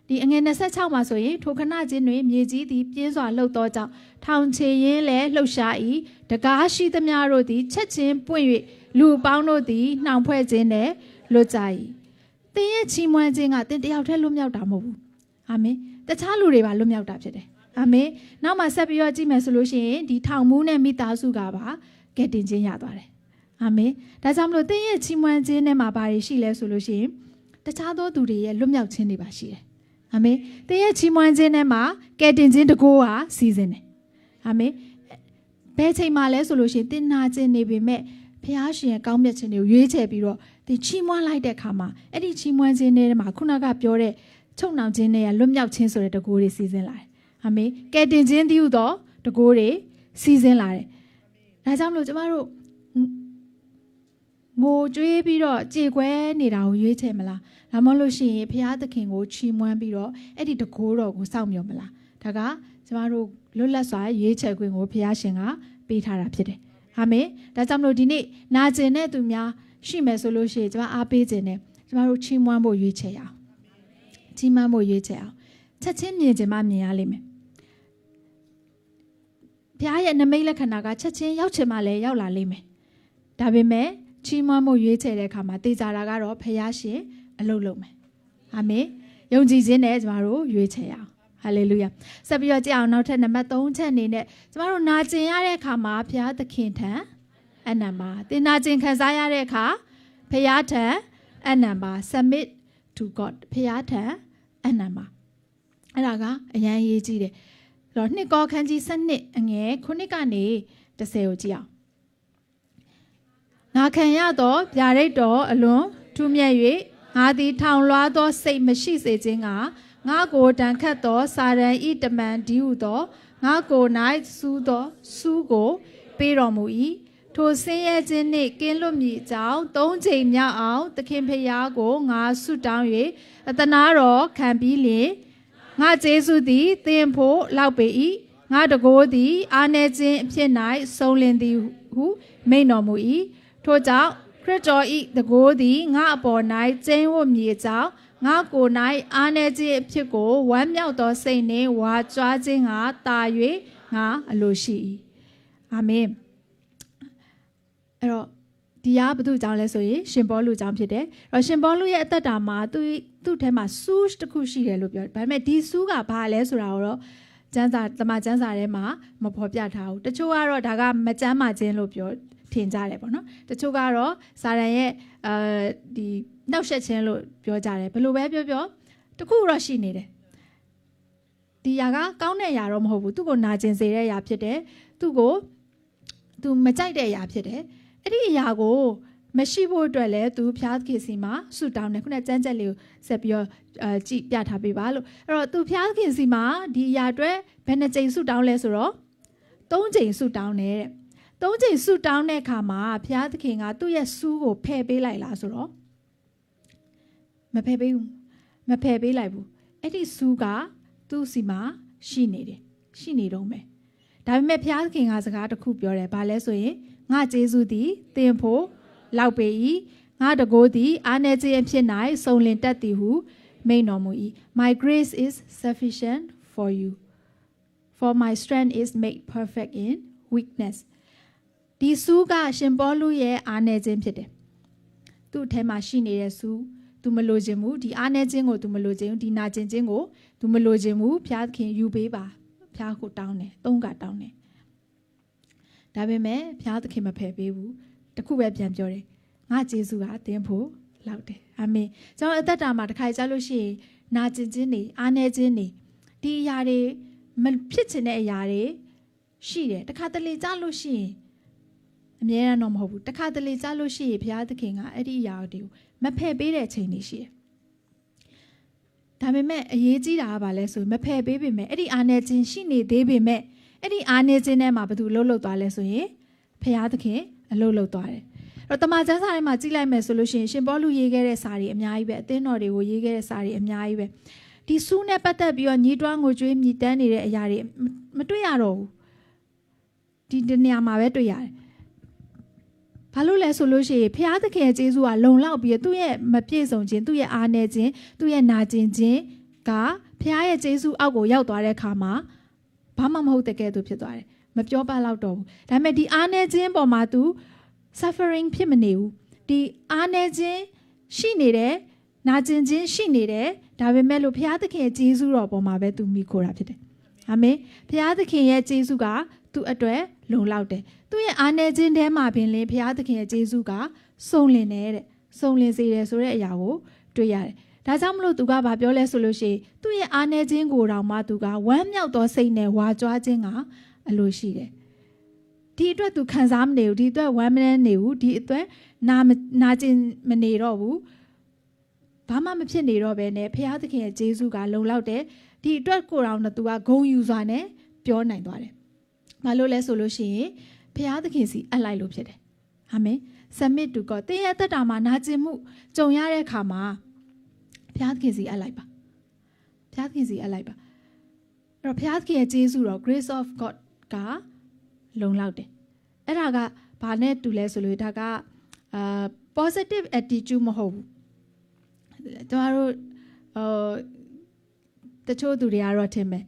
ဒီအငယ်26မှာဆိုရင်ထိုခဏချင်းတွင်မြေကြီးသည်ပြင်းစွာလှုပ်သောကြောင့်ထောင်ချေရင်းလည်းလှုပ်ရှား၏တကားရှိသမျှတို့သည်ချက်ချင်းပွင့်၍လူပေါင်းတို့သည်နှောင်ဖွဲ့ခြင်းနဲ့လွတ်ကြ၏သင်ရဲ့ချီးမွမ်းခြင်းကသင်တယောက်တည်းလွတ်မြောက်တာမဟုတ်ဘူးအာမင်တခြားလူတွေပါလွတ်မြောက်တာဖြစ်တယ်အာမင်နောက်မှဆက်ပြီးတော့ကြည့်မယ်ဆိုလို့ရှိရင်ဒီထောင်မူးနဲ့မိသားစုကပါကဲတင်ခြင်းရသွားတယ်အာမင်ဒါကြောင့်မလို့သင်ရဲ့ချီးမွမ်းခြင်းနဲ့မှာဘာတွေရှိလဲဆိုလို့ရှိရင်တခြားသောသူတွေရဲ့လွတ်မြောက်ခြင်းတွေပါရှိတယ်အာမင်သင်ရဲ့ချီးမွမ်းခြင်းနဲ့မှာကဲတင်ခြင်းတကိုးဟာစီစဉ်တယ်အာမင်ဘယ်ချိန်မှလဲဆိုလို့ရှိရင်သင်နာခြင်းနေပေမဲ့ဘုရားရှင်ရဲ့ကောင်းမြတ်ခြင်းတွေကိုရွေးချယ်ပြီးတော့သင်ချီးမွမ်းလိုက်တဲ့အခါမှာအဲ့ဒီချီးမွမ်းခြင်းတွေမှာခုနကပြောတဲ့ချုပ်နှောင်ခြင်းတွေကလွတ်မြောက်ခြင်းဆိုတဲ့တကိုးတွေစီစဉ်လာတယ်အာမင်ကဲတင်ခြင်းတည်းဟူသောတကိုးတွေစီစဉ်လာတယ်ဒါကြောင့်မလို့ကျမတို့ငိုကြွေးပြီးတော့ကြေကွဲနေတာကိုရွေးချယ်မလားဒါမှမဟုတ်လို့ရှိရင်ဘုရားသခင်ကိုချီးမွမ်းပြီးတော့အဲ့ဒီတကိုးတော်ကိုစောင့်မျှော်မလားဒါကကျမတို့လွတ်လပ်စွာရွေးချယ်ခွင့်ကိုဘုရားရှင်ကပေးထားတာဖြစ်တယ်အာမင်ဒါကြောင့်မလို့ဒီနေ့နာကျင်တဲ့သူများရှိမယ်ဆိုလို့ရှိရင်ကျမအားပေးခြင်းနဲ့ကျမတို့ချီးမွမ်းဖို့ရွေးချယ်အောင်ချီးမွမ်းဖို့ရွေးချယ်အောင်ချက်ချင်းမြင်ခြင်းမှမြင်ရလိမ့်မယ်ဘုရားရဲ့နမိတ်လက္ခဏာကချက်ချင်းရောက်ချင်မှလည်းရောက်လာလိမ့်မယ်ဒါပေမဲ့ချီးမွမ်းဖို့ရွေးချယ်တဲ့အခါမှာတေချာတာကတော့ဘုရားရှင်အလုပ်လုပ်မယ်အာမင်ယုံကြည်ခြင်းနဲ့ကျမတို့ရွေးချယ်ရအောင်ဟာလေလုယာဆက်ပြီးတော့ကြည့်အောင်နောက်ထပ်နံပါတ်3ချက်အနေနဲ့ကျမတို့နာကျင်ရတဲ့အခါမှာဘုရားသခင်ထံအနံပါသင်နာကျင်ခံစားရတဲ့အခါဘုရားထံအနံပါ submit to God ဘုရားထံအနံပါအဲ့ဒါကအရန်ရေးကြည့်တယ်အဲ့တော့နှစ်ကောခန်းကြီး7အငယ်9ကနေ10ကိုကြည့်အောင်ငါခံရသောဗျာဒိတ်တော်အလွန်ထူးမြတ်၍ငါသည်ထောင်လွှားသောစိတ်မရှိစေခြင်းကငါကိုတန်ခတ်သောစာရန်ဤတမန်ဒီဟုသောငါကို၌စူးသောစူးကိုပေးတော်မူ၏ထိုဆင်းရဲခြင်းနှင့်ကင်းလွတ်မည်အကြောင်း3ချိန်မြောက်အောင်သခင်ဖျားကိုငါဆုတောင်း၍အသနာတော်ခံပြီးလျင် ငါကျေးဇူးသည်သင်ဖို့လောက်ပေ၏ငါတကိုးသည်အားနည်းခြင်းအဖြစ်၌ဆုံးလင်းသည်ဟုမိန့်တော်မူ၏ထို့ကြောင့်ခရစ်တော်၏တကိုးသည်ငါအပေါ်၌ကျင်းဝတ်မည်ကြောင်းငါကိုယ်၌အားနည်းခြင်းအဖြစ်ကိုဝမ်းမြောက်သောစိတ်နှင့်ဝါကြွားခြင်းကတာ၍ငါအလိုရှိ၏အာမင်အဲ့တော့ဒီကဘာလို့ကြောင်းလဲဆိုရင်ရှင်ပေါလုကြောင်းဖြစ်တယ်အဲ့တော့ရှင်ပေါလုရဲ့အသက်တာမှာသူ့ထဲမှာဆူးတစ်ခုရှိတယ်လို့ပြောတယ်ဒါပေမဲ့ဒီဆူးကဘာလဲဆိုတာကိုတော့ကျမ်းစာတမန်ကျမ်းစာထဲမှာမဖော်ပြထားဘူးတချို့ကတော့ဒါကမကျမ်းမာခြင်းလို့ပြောထင်ကြတယ်ပေါ့နော်တချို့ကတော့စာရန်ရဲ့ဒီနှောက်ယှက်ခြင်းလို့ပြောကြတယ်ဘယ်လိုပဲပြောတခုတော့ရှိနေတယ်ဒီຢာကကောင်းတဲ့ຢာတော့မဟုတ်ဘူးသူ့ကိုနာကျင်စေတဲ့ຢာဖြစ်တယ်သူမကြိုက်တဲ့ຢာဖြစ်တယ်အဲ့ဒီအရာကိုမရှိဖို့အတွက်လည်းသူဖျားခင်စီမှာဆူတောင်းတယ်ခုနကစမ်းချက်လေးကိုဆက်ပြီးတော့ကြည့်ပြထားပေးပါလို့အဲ့တော့သူဖျားခင်စီမှာဒီအရာအတွက်ဘယ်နှကြိမ်ဆူတောင်းလဲဆိုတော့3ကြိမ်ဆူတောင်းတယ်တဲ့3ကြိမ်ဆူတောင်းတဲ့အခါမှာဖျားသခင်ကသူ့ရဲ့ဆူးကိုဖယ်ပေးလိုက်လားဆိုတော့မဖယ်ပေးဘူးမဖယ်ပေးလိုက်ဘူးအဲ့ဒီဆူးကသူ့စီမှာရှိနေတယ်ရှိနေတော့မယ်ဒါပေမဲ့ဖျားသခင်ကစကားတစ်ခုပြောတယ်ဘာလဲဆိုရင်ငါကျေးဇူးသည်သင်ဖို့လောက်ပေ၏ငါတကိုးသည်အားနည်းခြင်းအဖြစ်၌စုံလင်တတ်သည်ဟုမိန့်တော်မူ၏ My grace is sufficient for you for my strength is made perfect in weakness ဒီဆူးကရှင်ပေါလုရဲ့အားနည်းခြင်းဖြစ်တယ်သူ့အထဲမှာရှိနေတဲ့ဆူးသူမလိုချင်ဘူးဒီအားနည်းခြင်းကိုသူမလိုချင်ဘူးဒီနာကျင်ခြင်းကိုသူမလိုချင်ဘူးဖျားသခင်ယူပေးပါဖျားကိုတောင်းတယ်3ကတောင်းတယ်ဒါပေမဲ့ဖျားသခင်မဖယ်ပေးဘူးတခုပဲပြန်ပြောတယ်ငါကျေးဇူးကသင်ဖို့လောက်တယ်အာမင်ကျွန်တော်အသက်တာမှာတစ်ခါကြားလို့ရှိရင်နာကျင်ခြင်းတွေအားနည်းခြင်းတွေဒီအရာတွေမဖြစ်ချင်တဲ့အရာတွေရှိတယ်တစ်ခါတလေကြားလို့ရှိရင်အမြဲတမ်းတော့မဟုတ်ဘူးတစ်ခါတလေကြားလို့ရှိရင်ဘုရားသခင်ကအဲ့ဒီအရာတွေကိုမဖယ်ပေးတဲ့ချိန်တွေရှိတယ်ဒါပေမဲ့အရေးကြီးတာကဘာလဲဆိုရင်မဖယ်ပေးပေမဲ့အဲ့ဒီအားနည်းခြင်းရှိနေသေးပေမဲ့အဲ့ဒီအားနည်းခြင်းထဲမှာဘာလို့လှုပ်သွားလဲဆိုရင်ဘုရားသခင်အလုပ်လုပ်သွားတယ်အဲ့တော့တမန်ကျမ်းစာထဲမှာကြည့်လိုက်မယ်ဆိုလို့ရှိရင်ရှင်ပေါလုရေးခဲ့တဲ့စာတွေအများကြီးပဲအသင်းတော်တွေကိုရေးခဲ့တဲ့စာတွေအများကြီးပဲဒီဆူးနဲ့ပတ်သက်ပြီးတော့ညီးတွားငိုကြွေးမြည်တမ်းနေတဲ့အရာတွေမတွေ့ရတော့ဘူးဒီနေရာမှာပဲတွေ့ရတယ်ဘာလို့လဲဆိုလို့ရှိရင်ဘုရားသခင်ရဲ့ကျေးဇူးကလုံလောက်ပြီးသူ့ရဲ့မပြည့်စုံခြင်းသူ့ရဲ့အားနည်းခြင်းသူ့ရဲ့နာကျင်ခြင်းကဘုရားရဲ့ကျေးဇူးအောက်ကိုရောက်သွားတဲ့အခါမှာဘာမှမဟုတ်တဲ့ကဲ့သို့ဖြစ်သွားတယ်မပြောပါတော့တော့ဘူးဒါပေမဲ့ဒီအားနည်းခြင်းပေါ်မှာ तू suffering ဖြစ်မနေဘူးဒီအားနည်းခြင်းရှိနေတယ်နာကျင်ခြင်းရှိနေတယ်ဒါပေမဲ့လို့ဘုရားသခင်ရဲ့ကျေးဇူးတော်ပေါ်မှာပဲ तू မိခိုတာဖြစ်တယ်အာမင်ဘုရားသခင်ရဲ့ကျေးဇူးကသူ့အတွက်လုံလောက်တယ်သူ့ရဲ့အားနည်းခြင်းထဲမှာပင်လင်းဘုရားသခင်ရဲ့ကျေးဇူးကစုံလင်တယ်တဲ့စုံလင်စေတယ်ဆိုတဲ့အရာကိုတွေ့ရတယ်ဒါကြောင့်မလို့သူကဘာပြောလဲဆိုလို့ရှိရင်သူ့ရဲ့အားနည်းခြင်းကိုတောင်မှသူကဝမ်းမြောက်သောစိတ်နဲ့ဝါကြွားခြင်းကအလိုရှိတယ်ဒီအတွက်သူခံစားမနေဘူးဒီအတွက်ဝမ်းမနေဘူးဒီအတွက်နာကျင်မနေတော့ဘူးဘာမှမဖြစ်နေတော့ဘဲနဲ့ဘုရားသခင်ရဲ့ကျေးဇူးကလုံလောက်တယ်ဒီအတွက်ကိုယ်တော်ကသူကဂုဏ်ယူစွာနဲ့ပြောနိုင်သွားတယ်ဘာလို့လဲဆိုလို့ရှိရင်ဘုရားသခင်စီအပ်လိုက်လို့ဖြစ်တယ်အာမင် submit to God တင်းရဲ့သက်တာမှာနာကျင်မှုကြုံရတဲ့အခါမှာဘုရားသခင်စီအပ်လိုက်ပါဘုရားသခင်စီအပ်လိုက်ပါအဲ့တော့ဘုရားသခင်ရဲ့ကျေးဇူးတော် grace of God ကလုံလောက်တယ်အဲ့ဒါကဘာနဲ့တူလဲဆိုလို့ဒါကpositive attitude မဟုတ်ဘူးကျွန်တော်တို့တချို့သူတွေကတော့ထင်မယ်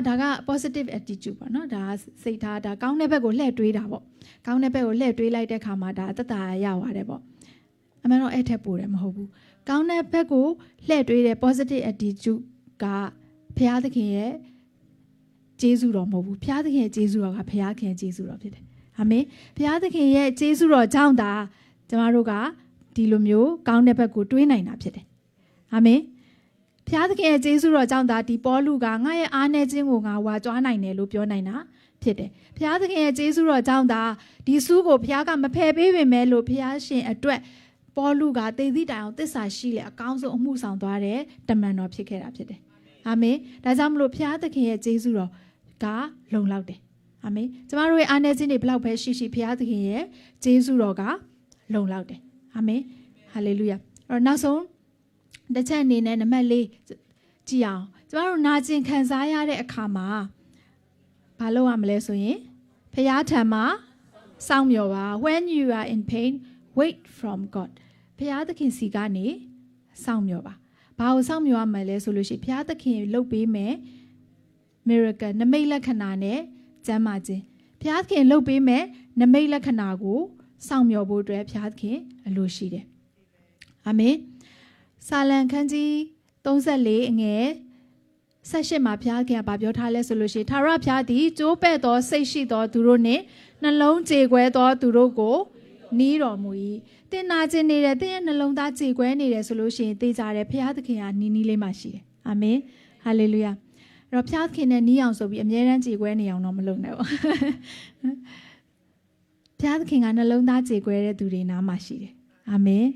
ဒါက positive attitude ပေါ့နော်ဒါစိတ်ထားဒါကောင်းတဲ့ဘက်ကိုလှည့်တွေးတာပေါ့ကောင်းတဲ့ဘက်ကိုလှည့်တွေးလိုက်တဲ့ခါမှာဒါအသက်တာရပါတယ်ပေါ့အမှန်တော့အဲ့ထက်ပိုတယ်မဟုတ်ဘူးကောင်းတဲ့ဘက်ကိုလှည့်တွေးတဲ့ positive attitude ကဘုရားသခင်ရဲ့ကျေးဇူးတော်မဟုတ်ဘူးဘုရားသခင်ရဲ့ကျေးဇူးတော်ကဘုရားခင်ကျေးဇူးတော်ဖြစ်တယ်အာမင်ဘုရားသခင်ရဲ့ကျေးဇူးတော်ကြောင့်ဒါကျမတို့ကဒီလိုမျိုးကောင်းတဲ့ဘက်ကိုတွေးနိုင်တာဖြစ်တယ်အာမင်ဘုရားသခင်ရဲ့ကျေးဇူးတော်ကြောင့်ဒါဒီပေါလုကငါရဲ့အားနည်းခြင်းကိုငါဝါကြွားနိုင်တယ်လို့ပြောနိုင်တာဖြစ်တယ်ဘုရားသခင်ရဲ့ကျေးဇူးတော်ကြောင့်ဒါဒီဆူးကိုဘုရားကမဖယ်ပေးပေမဲ့လို့ဘုရားရှင်အတွက်ပေါလုကသေသည့်တိုင်အောင်သစ္စာရှိလေအကောင်းဆုံးအမှုဆောင်သွားတဲ့တမန်တော်ဖြစ်ခဲ့တာဖြစ်တယ်အာမင်ဒါကြောင့်မလို့ဘုရားသခင်ရဲ့ကျေးဇူးတော်ကလုံလောက်တယ်အာမင်ကျမတို့ရဲ့အားနည်းခြင်းတွေဘလောက်ပဲရှိဘုရားသခင်ရဲ့ကျေးဇူးတော်ကလုံလောက်တယ်အာမင်ဟာလေလုယာအဲ့တော့နောက်ဆုံးတစ်ချက်အနေနဲ့နံပါတ် 4ကြည့်အောင် ကျမတို့နာကျင်ခံစားရတဲ့အခါမှာဘာလုပ်ရမလဲဆိုရင်ဖခင်ထံမှာစောင့်မျှော်ပါ when you are in pain wait from God ဖခင်သခင်စီကနေစောင့်မျှော်ပါဘာကိုစောင့်မျှော်ရမလဲဆိုလို့ရှိရင်ဖခင်သခင်လုပ်ပေးမယ် miracle နမိတ်လက္ခဏာနဲ့ကျမ်းမာခြင်းဖခင်သခင်လုပ်ပေးမယ်နမိတ်လက္ခဏာကိုစောင့်မျှော်ဖို့အတွက်ဖခင်သခင်အလိုရှိတယ်အာမင်စာလံခန်းကြီး34အငယ်18မှာဘုရားခင်ကပြောထားလဲဆိုလို့ရှိရင်ထာဝရဘုရားသည်ကျိုးပဲ့သောစိတ်ရှိသောသူတို့နှင့်နှလုံးကြေကွဲသောသူတို့ကိုနီးတော်မူ၏တင်နာခြင်းနေတဲ့တင်ရဲ့နှလုံးသားကြေကွဲနေတယ်ဆိုလို့ရှိရင်သိကြတယ်ဘုရားသခင်ကနီးနီးလေးမှရှိတယ်အာမင်ဟာလေလုယာအဲ့တော့ဘုရားသခင်နဲ့နီးအောင်ဆိုပြီးအမြဲတမ်းကြေကွဲနေအောင်တော့မလုပ်နဲ့ပေါ့ဘုရားသခင်ကနှလုံးသားကြေကွဲတဲ့သူတွေနားမှာရှိတယ်အာမင်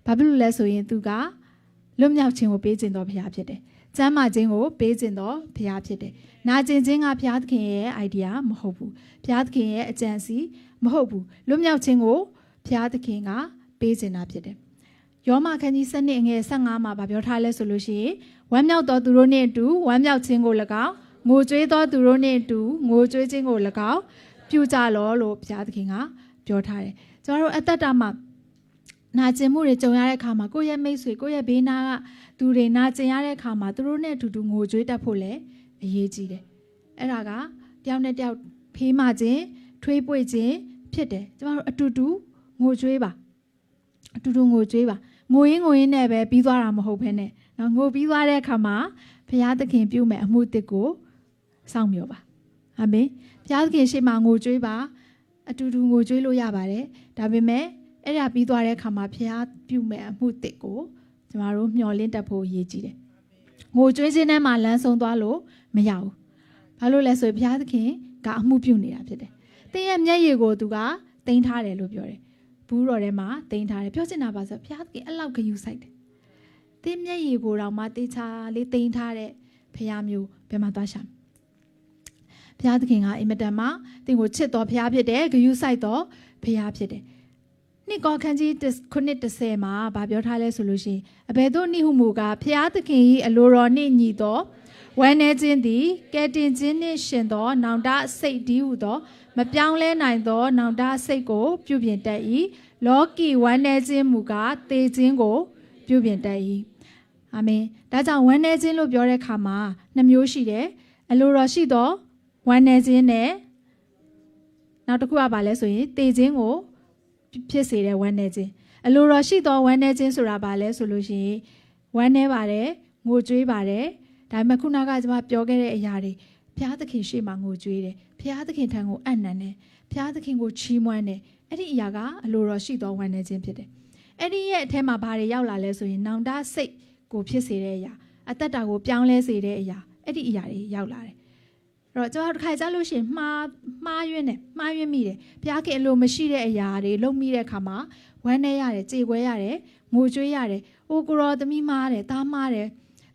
ဘာဖြစ်လို့လဲဆိုရင်သူကလွတ်မြောက်ခြင်းကိုပေးခြင်းတော်ဘုရားဖြစ်တယ်ကျမ်းမာခြင်းကိုပေးခြင်းတော်ဘုရားဖြစ်တယ်။နာကျင်ခြင်းကဘုရားသခင်ရဲ့ idea မဟုတ်ဘူး။ဘုရားသခင်ရဲ့အကြံစီမဟုတ်ဘူး။လွတ်မြောက်ခြင်းကိုဘုရားသခင်ကပေးခြင်းတာဖြစ်တယ်။ယောမခန်းကြီး7အငယ်15မှာပြောထားလဲဆိုလို့ရှိရင်ဝမ်းမြောက်သောသူတို့နှင့်အတူဝမ်းမြောက်ခြင်းကို၎င်းငိုကြွေးသောသူတို့နှင့်အတူငိုကြွေးခြင်းကို၎င်းပြုကြလောလို့ဘုရားသခင်ကပြောထားတယ်။ကျွန်တော်တို့အသက်တာမှာနာကျင်မှုတွေကြုံရတဲ့အခါမှာကိုယ့်ရဲ့မိတ်ဆွေကိုယ့်ရဲ့ဘေးနားကသူတွေနာကျင်ရတဲ့အခါမှာသူတို့နဲ့အတူတူငိုကြွေးတတ်ဖို့လည်းအရေးကြီးတယ်။အဲ့ဒါကတယောက်နဲ့တယောက်ဖေးမခြင်းထွေးပွေ့ခြင်းဖြစ်တယ်။ကျမတို့အတူတူငိုကြွေးပါအတူတူငိုကြွေးပါငိုရင်းနဲ့ပဲပြီးသွားတာမဟုတ်ဘဲနဲ့နော်ငိုပြီးသွားတဲ့အခါမှာဘုရားသခင်ပြုမဲ့အမှုတစ်ကိုစောင့်မျှော်ပါ။အာမင်။ဘုရားသခင်ရှေ့မှာငိုကြွေးပါအတူတူငိုကြွေးလို့ရပါတယ်။ဒါပေမဲ့အဲ့ဒါပြီးသွားတဲ့အခါမှာဘုရားပြုမဲ့အမှုတစ်ကိုကျမတို့မျှော်လင့်တတ်ဖို့အရေးကြီးတယ်။ငိုကြွေးခြင်းထဲမှာလမ်းဆုံးသွားလို့မရဘူး။ဘာလို့လဲဆိုရင်ဘုရားသခင်ကအမှုပြုနေတာဖြစ်တယ်။တင်းရဲ့မျက်ရည်ကိုသူကတင်ထားတယ်လို့ပြောတယ်။ဘူးတော်ထဲမှာတင်ထားတယ်။ပြောချင်တာပါဆိုဘုရားသခင်အဲ့လောက်ဂရုစိုက်တယ်။တင်းမျက်ရည်ကိုတော့မှတေချာလေးတင်ထားတဲ့ဘုရားမျိုးဘယ်မှာသွားရှာ။ဘုရားသခင်ကအင်မတန်မှတင်းကိုချစ်တော်ဘုရားဖြစ်တယ်။ဂရုစိုက်တော်ဘုရားဖြစ်တယ်။နှစ်ကောခန်းကြီး9:10မှာပြောထားလဲဆိုလို့ရှိရင်အဘယ်သို့နိဟုမူကားဖျားသခင်၏အလိုတော်နှင့်ညီသောဝမ်းနည်းခြင်းသည်ကဲတင်ခြင်းနှင့်ရှင်သောနောင်တစိတ်ဒီဟုသောမပြောင်းလဲနိုင်သောနောင်တစိတ်ကိုပြုပြင်တတ်၏လောကီဝမ်းနည်းခြင်းမူကားသေခြင်းကိုပြုပြင်တတ်၏အာမင်ဒါကြောင့်ဝမ်းနည်းခြင်းလို့ပြောတဲ့အခါမှာ2မျိုးရှိတယ်အလိုတော်ရှိသောဝမ်းနည်းခြင်းနဲ့နောက်တစ်ခုကဘာလဲဆိုရင်သေခြင်းကိုဖြစ်စေတဲ့ဝမ်းနည်းခြင်းအလိုတော်ရှိသောဝမ်းနည်းခြင်းဆိုတာဘာလဲဆိုလို့ရှိရင်ဝမ်းနည်းပါတယ်ငိုကြွေးပါတယ်ဒါပေမဲ့ခုနကကျွန်မပြောခဲ့တဲ့အရာတွေဘုရားသခင်ရှေ့မှာငိုကြွေးတယ်ဘုရားသခင်ထံကိုအံ့နံတယ်ဘုရားသခင်ကိုချီးမွမ်းတယ်အဲ့ဒီအရာကအလိုတော်ရှိသောဝမ်းနည်းခြင်းဖြစ်တယ်အဲ့ဒီရဲ့အထက်မှာဘာတွေရောက်လာလဲဆိုရင်နောင်တစိတ်ကိုဖြစ်စေတဲ့အရာအသက်တာကိုပြောင်းလဲစေတဲ့အရာအဲ့ဒီအရာတွေရောက်လာတယ်အဲ့တော့ကျွန်တော်တစ်ခါကြားလို့ရှိရင်မှားယွင်းမိတယ်ဘုရားခင်အလိုမရှိတဲ့အရာတွေလုပ်မိတဲ့အခါမှာဝမ်းနည်းရတယ်ကြေကွဲရတယ်ငိုကြွေးရတယ်အိုးကိုရောသမီးမားတယ်သားမားတယ်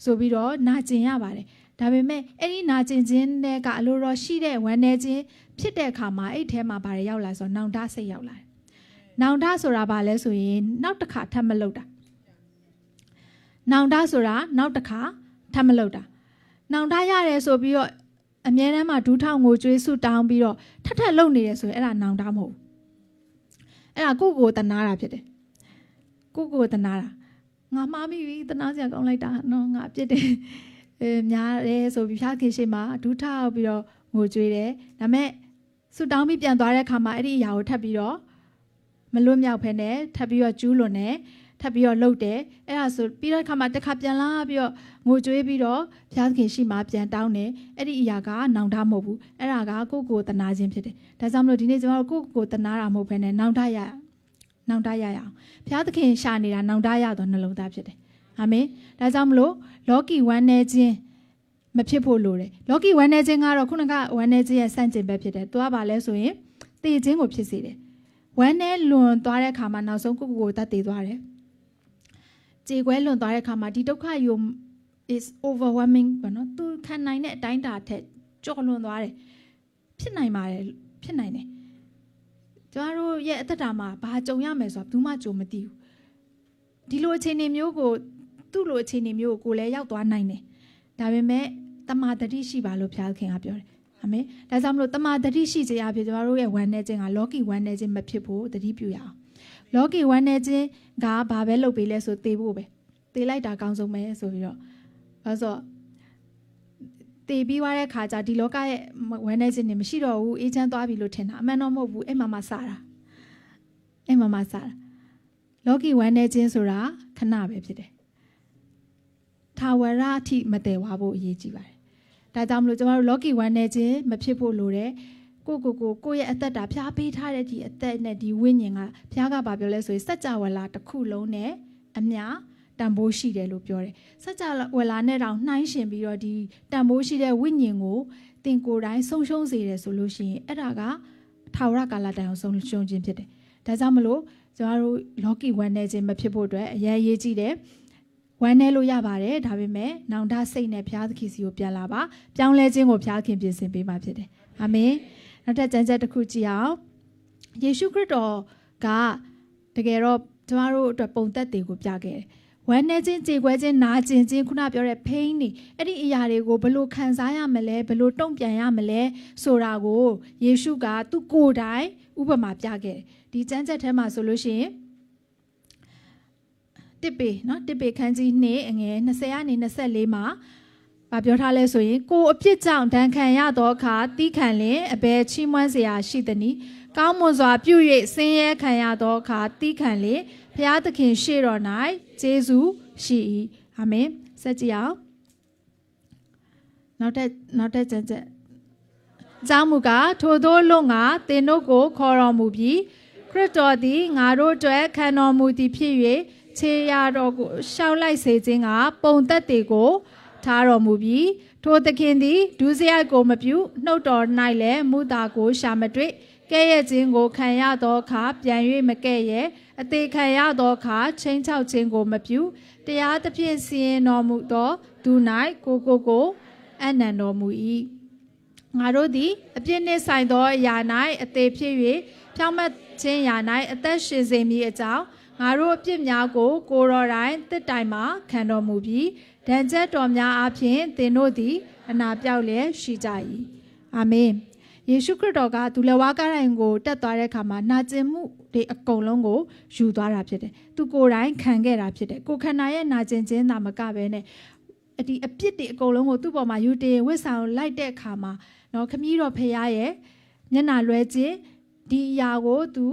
ဆိုပြီးတော့နာကျင်ရပါတယ်ဒါပေမဲ့အဲ့ဒီနာကျင်ခြင်းတွေကအလိုတော်ရှိတဲ့ဝမ်းနည်းခြင်းဖြစ်တဲ့အခါမှာအဲ့ထဲမှာဘာတွေရောက်လာဆိုတော့နောင်တစိတ်ရောက်လာတယ်နောင်တဆိုတာဘာလဲဆိုရင်နောက်တစ်ခါထပ်မလုပ်တာနောင်တဆိုတာနောက်တစ်ခါထပ်မလုပ်တာနောင်တရတယ်ဆိုပြီးတော့အမြဲတမ်းမှာဒူးထောင်ငိုကြွေးဆုတောင်းပြီးတော့ထပ်လုပ်နေတယ်ဆိုရင်အဲ့ဒါနောင်တမဟုတ်ဘူးအဲ့ဒါကိုယ်တနာတာဖြစ်တယ်ကိုယ်တနာတာငါမှားမိပြီတနာစရာကောင်းလိုက်တာနော်ငါအပြစ်တယ်များတယ်ဆိုပြီးဖျားခင်ရှိမှာဒူးထောက်ပြီးတော့ငိုကြွေးတယ်ဒါမဲ့ဆုတောင်းပြီးပြန်သွားတဲ့အခါမှာအဲ့ဒီအရာကိုထပ်ပြီးတော့မလွတ်မြောက်ဖ ೇನೆ ထပ်ပြီးတော့ကျူးလွန်တယ်ထပ်ပြီးတော့လှုပ်တယ်အဲ့ဒါဆိုပြီးတော့အခါမှာတစ်ခါပြန်လာပြီးတော့ငိုကြွေးပြီးတော့ဘုရားသခင်ရှိမှပြန်တောင်းတယ်အဲ့ဒီအရာကနောင်တမဟုတ်ဘူးအဲ့ဒါကကိုယ်တနာခြင်းဖြစ်တယ်ဒါကြောင့်မလို့ဒီနေ့ကျွန်တော်တို့ကိုယ်တနာတာမဟုတ်ဘဲနဲ့နောင်တရအောင်ဘုရားသခင်ရှာနေတာနောင်တရတော့နှလုံးသားဖြစ်တယ်အာမင်ဒါကြောင့်မလို့လောကီဝမ်းနည်းခြင်းမဖြစ်ဖို့လိုတယ်လောကီဝမ်းနည်းခြင်းကတော့ခုနကဝမ်းနည်းခြင်းရဲ့ဆန့်ကျင်ဘက်ဖြစ်တယ်သူကဘာလဲဆိုရင်သေခြင်းကိုဖြစ်စေတယ်ဝမ်းနည်းလွန်သွားတဲ့အခါမှာနောက်ဆုံးကိုယ်တတ်သေးသွားတယ်ကြေကွဲလွန်သွားတဲ့အခါမှာဒီဒုက္ခယုံ is overwhelming ဘာနော်သူခံနိုင်တဲ့အတိုင်းတာထက်ကျော်လွန်သွားတယ်ဖြစ်နိုင်ပါတယ်ဖြစ်နိုင်တယ်ကျမတို့ရဲ့အသက်တာမှာဘာကြုံရမယ်ဆိုတာဘူးမှကြုံမသိဘူးဒီလိုအခြေအနေမျိုးကိုသူ့လိုအခြေအနေမျိုးကိုလည်းရောက်သွားနိုင်တယ် ဒါပေမဲ့တမာတတိရှိပါလို့ဘုရားခင်ကပြောတယ်အာမင်ဒါကြောင့်မလို့တမာတတိရှိခြင်းအဖြစ်ကျွန်တော်တို့ရဲ့ဝမ်းနည်းခြင်းကလောကီဝမ်းနည်းခြင်းမဖြစ်ဖို့တတိပြုရအောင်လောကီဝမ်းနည်းခြင်းကဘာပဲလုပ်ပေးလဲဆိုသေဖို့ပဲသေလိုက်တာအကောင်းဆုံးပဲဆိုပြီးတော့ဘာလို့ဆိုတေပြီးွားတဲ့ခါကျဒီလောကရဲ့ဝမ်းနည်းခြင်းတွေမရှိတော့ဘူးအေးချမ်းသွားပြီလို့ထင်တာအမှန်တော့မဟုတ်ဘူးအဲ့မှာစားတာအဲ့မှာစားတာလောကီဝမ်းနည်းခြင်းဆိုတာခဏပဲဖြစ်တယ်ထာဝရအထိမတည်ဝါဖို့အရေးကြီးပါတယ်ဒါကြောင့်မလို့ကျွန်တော်တို့လောကီဝမ်းနည်းခြင်းမဖြစ်ဖို့လိုတယ်ကိုယ့်ရဲ့အသက်တာဖျားပေးထားတဲ့ဒီအသက်နဲ့ဒီဝိညာဉ်ကဖျားကဘာပြောလဲဆိုရင်စัจ java လာတစ်ခုလုံးနဲ့အမြတန်ဖိုးရှိတယ်လို့ပြောတယ်စัจ java လာနဲ့တောင်နှိုင်းရှင်ပြီးတော့ဒီတန်ဖိုးရှိတဲ့ဝိညာဉ်ကိုသင်ကိုယ်တိုင်ဆုံးရှုံးစေတယ်ဆိုလို့ရှိရင်အဲ့ဒါကထာဝရကာလတိုင်အောင်ဆုံးရှုံးခြင်းဖြစ်တယ်ဒါကြောင့်မလို့ကျွန်တော်တို့လောကီဝမ်းနည်းခြင်းမဖြစ်ဖို့အတွက်အရေးကြီးတယ်ဝမ်းနည်းလို့ရပါတယ်ဒါပေမဲ့နောင်တစိတ်နဲ့ဘုရားသခင်စီကိုပြန်လာပါပြောင်းလဲခြင်းကိုဘုရားခင်ပြင်ဆင်ပေးမှာဖြစ်တယ်အာမင်နောက်ထပ်ကျမ်းချက်တစ်ခုကြည့်အောင်ယေရှုခရစ်တော်ကတကယ်တော့ကျွန်တော်တို့အတွက်ပုံသက်တွေကိုပြခဲ့တယ်ဝမ်းနည်းခြင်းကြေကွဲခြင်းနာကျင်ခြင်းခုနပြောတဲ့ pain တွေအဲ့ဒီအရာတွေကိုဘယ်လိုခံစားရမလဲဘယ်လိုတုံ့ပြန်ရမလဲဆိုတာကိုယေရှုကသူကိုယ်တိုင်ဥပမာပြခဲ့တယ်ဒီကျမ်းချက်ထဲမှာဆိုလို့ရှိရင်တစ်ပေခန်းကြီး2အငယ်20ကနေ24မှာပြောထားလဲဆိုရင်ကိုအပြစ်ကြောင့်ဒဏ်ခံရသောအခါတီးခံလင်အဘယ်ချီးမွမ်းစရာရှိသနည်းကောင်းမွန်စွာပြု၍ဆင်းရဲခံရသောအခါတီးခံလင်ဘုရားသခင်ရှေ့တော်၌ကျေးဇူးရှိ၏အာမင်ဆက်ကြည့်အောင်နောက်ထပ်ကျမ်းချက်ကြောင့်မူကားထိုသောလွတ်ငါသင်တို့ကိုခေါ်တော်မူပြီးခရစ်တော်သည်ငါတို့အတွက်ခံတော်မူသည်ဖြစ်၍ခြေရာတော်ကိုရှောက်လိုက်စေခြင်းကပုံသက်တွေကိုထားတော်မူပြီးထိုသခင်သည်ဒုစရိုက်ကိုမပြုနှုတ်တော်၌လည်းမူတာကိုရှာမတွေ့ကဲ့ရဲ့ခြင်းကိုခံရသောအခါပြန်၍မကဲ့ရဲ့အသေးခံရသောအခါချင်းချောက်ခြင်းကိုမပြုတရားသဖြင့်စီရင်တော်မူသောသူ၌ကိုအနံ့တော်မူ၏ငါတို့သည်အပြစ်နှင့်ဆိုင်သောအရာ၌အသေးဖြစ်၍ဖြောင့်မတ်ခြင်းရာ၌အသက်ရှင်စေမည်အကြောင်းငါတို့အပြစ်များကိုကိုယ်တော်တိုင်တစ်တိုင်မှခံတော်မူပြီးဒဏ်ချက်တော်များအပြင်သင်တို့သည်အနာပြောက်လျက်ရှိကြ၏အာမင်ယေရှုခရစ်တော်ကသူလက်ဝါးကားတိုင်းကိုတက်သွားတဲ့အခါမှာနာကျင်မှုတွေအကုန်လုံးကိုယူသွားတာဖြစ်တယ်သူကိုယ်တိုင်ခံခဲ့တာဖြစ်တယ်ကိုခန္ဓာရဲ့နာကျင်ခြင်းသာမကဘဲနဲ့ဒီအပြစ်တွေအကုန်လုံးကိုသူ့ပေါ်မှာယူတင်ဝစ်ဆောင်လိုက်တဲ့အခါမှာနော်ခမည်းတော်ဖခင်ရဲ့မျက်နှာလွှဲခြင်းဒီအရာကိုသူ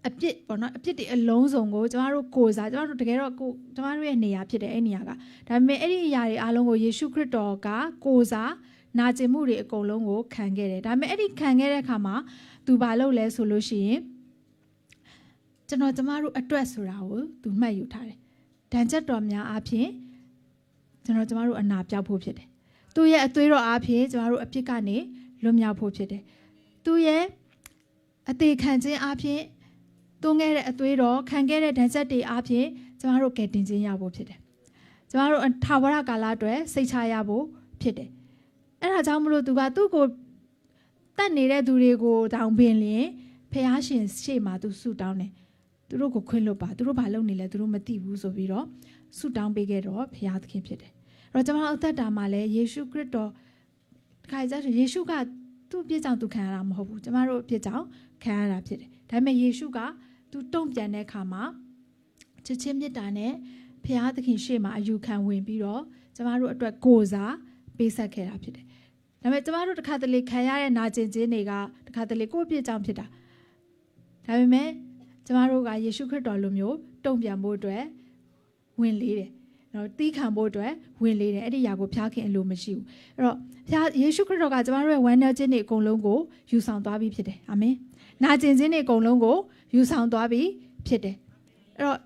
အပြစ်ပေါ့နော်အပြစ်တွေအလုံးစုံကိုကျမတို့ကိုယ်စားကျမတို့တကယ်တော့ကျမတို့ရဲ့နေရာဖြစ်တယ်အဲ့နေရာကဒါပေမဲ့အဲ့ဒီအရာတွေအားလုံးကိုယေရှုခရစ်တော်ကကိုယ်စားနာကျင်မှုတွေအကုန်လုံးကိုခံခဲ့တယ်ဒါပေမဲ့အဲ့ဒီခံခဲ့တဲ့အခါမှာသူဘာလုပ်လဲဆိုလို့ရှိရင်ကျမတို့အတွက်ဆိုတာကိုသူမှတ်ယူထားတယ်ဒဏ်ချက်တော်များအပြင်ကျမတို့အနာပြောက်ဖို့ဖြစ်တယ်သူရဲ့အသွေးတော်အပြင်ကျမတို့အပြစ်ကနေလွတ်မြောက်ဖို့ဖြစ်တယ်သူရဲ့အသေးခံခြင်းအပြင်သွင်းခဲ့တဲ့အသွေးတော်ခံခဲ့တဲ့ဒဏ်ချက်တွေအပြင်ကျမတို့ကယ်တင်ခြင်းရဖို့ဖြစ်တယ်ကျမတို့ထာဝရကာလအတွက်စိတ်ချရဖို့ဖြစ်တယ်အဲ့ဒါကြောင့်မလို့သူကသူ့ကိုတတ်နေတဲ့သူတွေကိုတောင်းပင်လျင်ဖះရှင်ရှေ့မှာသူဆုတောင်းတယ်သူတို့ကိုခွင့်လွှတ်ပါသူတို့ဘာလုပ်နေလဲသူတို့မသိဘူးဆိုပြီးတော့ဆုတောင်းပေးခဲ့တော့ဖះသခင်ဖြစ်တယ်အဲ့တော့ကျမတို့အသက်တာမှာလည်းယေရှုခရစ်တော်တခါကျတော့ယေရှုကသူ့အပြစ်ကြောင့်သူခံရတာမဟုတ်ဘူးကျမတို့အပြစ်ကြောင့်ခံရတာဖြစ်တယ်ဒါပေမဲ့ယေရှုကသူတုံ့ပြန်တဲ့အခါမှာချစ်ချင်းမေတ္တာနဲ့ဖះသခင်ရှေ့မှာအယူခံဝင်ပြီးတော့ကျမတို့အတွက်ကိုယ်စားပေးဆက်ခဲ့တာဖြစ်တယ်ဒါပေမဲ့ကျမတို့တစ်ခါတလေခံရတဲ့နာကျင်ခြင်းတွေကတစ်ခါတလေကိုယ့်အပြစ်ကြောင့်ဖြစ်တာဒါပေမဲ့ကျမတို့ကယေရှုခရစ်တော်လိုမျိုးတုံ့ပြန်ဖို့အတွက်ဝင်လေးတယ်နော်တီးခံဖို့အတွက်ဝင်လေးတယ်အဲ့ဒီຢာကိုဖျားခင်အလိုမရှိဘူးအဲ့တော့ယေရှုခရစ်တော်ကကျမတို့ရဲ့ဝမ်းနည်းခြင်းတွေအကုန်လုံးကိုယူဆောင်သွားပြီးဖြစ်တယ်အာမင်နာကျင်ခြင်းတွေအကုန်လုံးကိုယူဆောင်သွားပြီးဖြစ်တယ်အဲ့တော့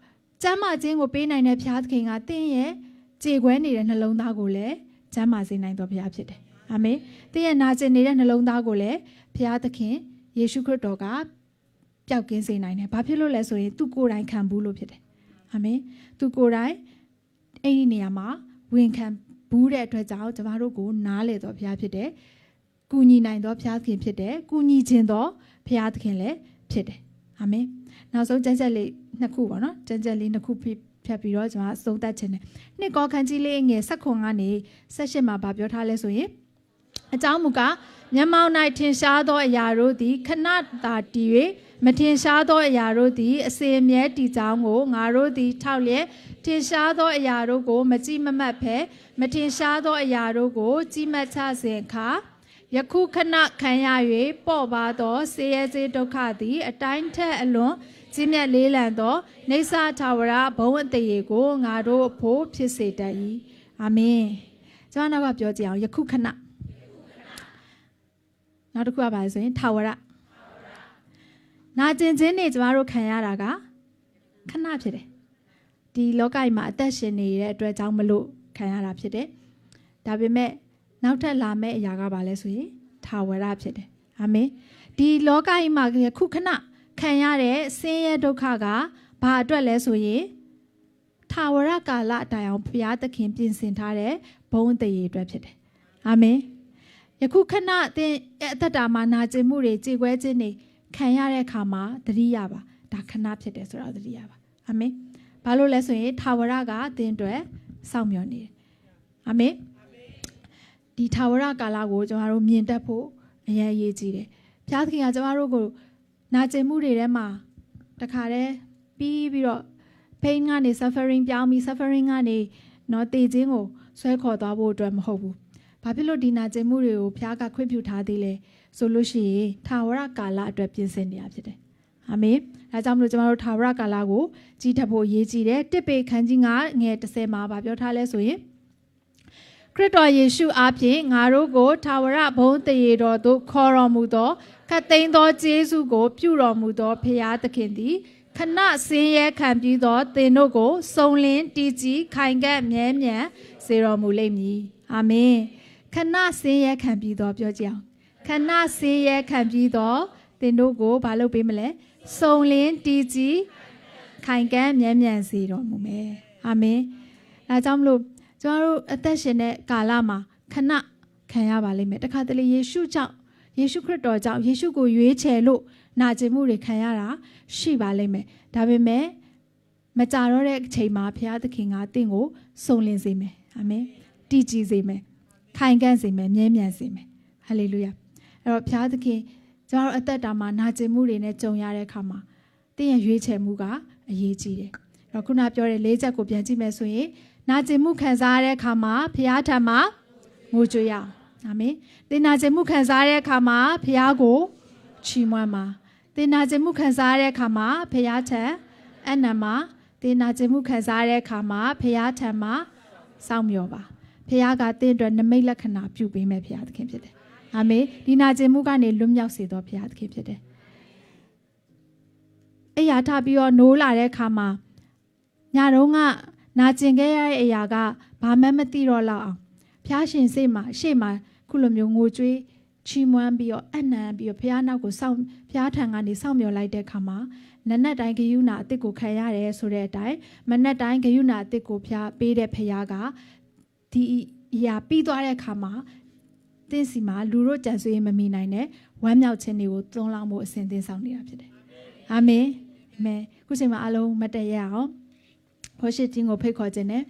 ကျမ်းမာခြင်းကိုပေးနိုင်တဲ့ဖျားသခင်ကသင်ရဲ့ကြေကွဲနေတဲ့နှလုံးသားကိုလည်းကျမ်းမာစေနိုင်တော်ဘုရားဖြစ်တယ်အာမင်သင်ရဲ့နာကျင်နေတဲ့နှလုံးသားကိုလည်းဘုရားသခင်ယေရှုခရစ်တော်ကပျောက်ကင်းစေနိုင်တယ်ဘာဖြစ်လို့လဲဆိုရင်သူကိုယ်တိုင်ခံဘူးလို့ဖြစ်တယ်အာမင်သူကိုယ်တိုင်အဲ့ဒီနေရာမှာဝန်ခံဘူးတဲ့အတွက်ကြောင့်ကျမတို့ကိုနားလေတော်ဘုရားဖြစ်တယ်ကူညီနိုင်တော်ဘုရားသခင်ဖြစ်တယ်ကူညီခြင်းတော်ဘုရားသခင်လည်းဖြစ်တယ်အာမင်နောက်ဆုံးကျမ်းချက်လေးနှစ်ခုပေါ့နော်ကျမ်းချက်လေးနှစ်ခု ဖြတ်ပြီးတော့ကျွန်မအဆုံးသတ်ခြင်းနဲ့နှစ်ကောခန်းကြီးလေးငယ်ဆက်ခွန်ကနေဆက်ရှစ်မှာဗာပြောထားလဲဆိုရင်အကြောင်းမူကားမျက်မှောက်၌ထင်ရှားသောအရာတို့သည်ခဏသာတည်၍မထင်ရှားသောအရာတို့သည်အစဉ်အမြဲတည်ကြောင်းကိုငါတို့သည်ထောက်လျက်ထင်ရှားသောအရာတို့ကိုမကြည့်မမှတ်ဖဲမထင်ရှားသောအရာတို့ကိုကြည့်မှတ်ချစဉ်အခါယခုခဏခံရ၍ပေါ့ပါသောဆေးရဲစေဒုက္ခသည်အတိုင်းထက်အလွန်ကြီးမြတ်လေးလံသောနေဆာထာဝရဘုံအတရေကိုငါတို့အဖို့ဖြစ်စေတတ်၏အာမင်ကျွန်တော်နောက်ကပြောကြည့်အောင်ယခုခဏနောက်တစ်ခုကပါဆိုရင်ထာဝရနာကျင်ခြင်းတွေကျွန်တော်တို့ခံရတာကခဏဖြစ်တယ်ဒီလောကကြီးမှာအသက်ရှင်နေတဲ့အတွက်ကြောင့်မလို့ခံရတာဖြစ်တယ်ဒါပေမဲ့နောက်ထပ်လာမယ့်အရာကပါလဲဆိုရင်ထာဝရဖြစ်တယ်အာမင်ဒီလောကကြီးမှာခုခဏခံရတဲ့ဆင်းရဲဒုက္ခကဘာအတွက်လဲဆိုရင်ထာဝရကာလအတိုင်အောင်ဘုရားသခင်ပြင်ဆင်ထားတဲ့ဘုန်းတရေအတွက်ဖြစ်တယ်အာမင်ယခုခဏအသက်တာမှာနာကျင်မှုတွေကြေကွဲခြင်းတွေခံရတဲ့အခါမှာသတိရပါဒါခဏဖြစ်တယ်ဆိုတော့သတိရပါအာမင်ဘာလို့လဲဆိုရင်ထာဝရကအသင်အတွက်စောင့်မျှော်နေတယ်အာမင်ဒီထာဝရကာလကိုကျွန်တော်တို့မြင်တတ်ဖို့အရေးကြီးတယ်ဘုရားသခင်ကကျွန်တော်တို့ကိုနာကျင်မှုတွေထဲမှာတခါတည်းပြီးတော့ pain ကနေ suffering ပြောင်းပြီး suffering ကနေတော့တည်ခြင်းကိုဆွဲခေါ်သွားဖို့အတွက်မဟုတ်ဘူးဘာဖြစ်လို့ဒီနာကျင်မှုတွေကိုဘုရားကခွင့်ပြုထားသေးလဲဆိုလို့ရှိရင်ထာဝရကာလအတွက်ပြင်ဆင်နေတာဖြစ်တယ်အာမင်ဒါကြောင့်မလို့ကျွန်တော်တို့ထာဝရကာလကိုကြည်ထပ်ဖို့အရေးကြီးတယ်တစ်ပေခန်းကြီး9ငယ်30မှာဗာပြောထားလဲဆိုရင်ခရစ်တော်ယေရှုအားဖြင့်ငါတို့ကိုထာဝရဘုန်းတရေတော်သို့ခေါ်တော်မူသောခတ်သိမ်းသောကျေးဇူးကိုပြုတော်မူသောဖရာသခင်သည်ခဏဆင်းရဲခံပြီးသောသင်တို့ကိုစုံလင်တည်ကြည်ခိုင်ကဲ့မြဲမြံစေတော်မူလိမ့်မည်အာမင်ခဏဆင်းရဲခံပြီးသောပြောကြအောင်ခဏဆင်းရဲခံပြီးသောသင်တို့ကိုဘာလုပ်ပေးမလဲစုံလင်တည်ကြည်ခိုင်ကဲ့မြဲမြံစေတော်မူမယ်အာမင်ဒါကြောင့်မလို့ကျွန်တော်တို့အသက်ရှင်တဲ့ကာလမှာခဏခံရပါလိမ့်မယ်တခါတလေယေရှုကြောင့်ယေရှုခရစ်တော်ကြောင့်ယေရှုကိုရွေးချယ်လို့နာကျင်မှုတွေခံရတာရှိပါလိမ့်မယ်ဒါပေမဲ့မကြာတော့တဲ့အချိန်မှာဘုရားသခင်ကတင့်ကိုစုံလင်စေမယ်အာမင်တည်ကြည်စေမယ်ခိုင်ကန့်စေမယ်မြဲမြံစေမယ်ဟာလေလုယာအဲ့တော့ဘုရားသခင်ကျွန်တော်တို့အသက်တာမှာနာကျင်မှုတွေနဲ့ကြုံရတဲ့အခါမှာတင့်ရဲ့ရွေးချယ်မှုကအရေးကြီးတယ်အဲ့တော့ခုနပြောတဲ့၄ချက်ကိုပြန်ကြည့်မယ်ဆိုရင်နာကျင်မှုခံစားရတဲ့အခါမှာဘုရားထံမှာငိုကြွေးရအောင်အာမင်သင်နာကျင်မှုခံစားရတဲ့အခါမှာဘုရားကိုချီးမွမ်းပါသင်နာကျင်မှုခံစားရတဲ့အခါမှာဘုရားထံအနံမှာသင်နာကျင်မှုခံစားရတဲ့အခါမှာဘုရားထံမှာစောင့်မျှော်ပါဘုရားကသင်အတွက်နမိတ်လက္ခဏာပြုပေးမယ်ဘုရားသခင်ဖြစ်တယ်အာမင်ဒီနာကျင်မှုကနေလွတ်မြောက်စေတော်ဘုရားသခင်ဖြစ်တယ်အဲ့ရထပြီးတော့နိုးလာတဲ့အခါမှာညတုန်းကနာကျင်ခဲ့ရတဲ့အရာကဘာမှမသိတော့လောက်အောင်ဘုရားရှင်စိတ်မှာရှေ့မှာခုလိုမျိုးငိုကြွေးချီးမွမ်းပြီးတော့အနံပြီးတော့ဘုရားနောက်ကိုစောင့်ဘုရားထံကနေစောင့်မျှော်လိုက်တဲ့အခါမှာနက်နက်တိုင်းဂယုဏအစ်ကိုခံရတယ်ဆိုတဲ့အတိုင်းမနက်တိုင်းဂယုဏအစ်ကိုဘုရားပေးတဲ့ဘုရားကဒီအရာပြီးသွားတဲ့အခါမှာသင်စီမှာလူတို့ကြံစည်မမိနိုင်တဲ့ဝမ်းမြောက်ခြင်းတွေကိုသွန်းလောင်းဖို့အစဉ်သင်ဆောင်နေတာဖြစ်တယ်အာမင်အာမင်ခုချိန်မှာအားလုံးမတ်တရအောင်ဘောရှိချင်းကိုဖိတ်ခေါ်ခြင်းနဲ့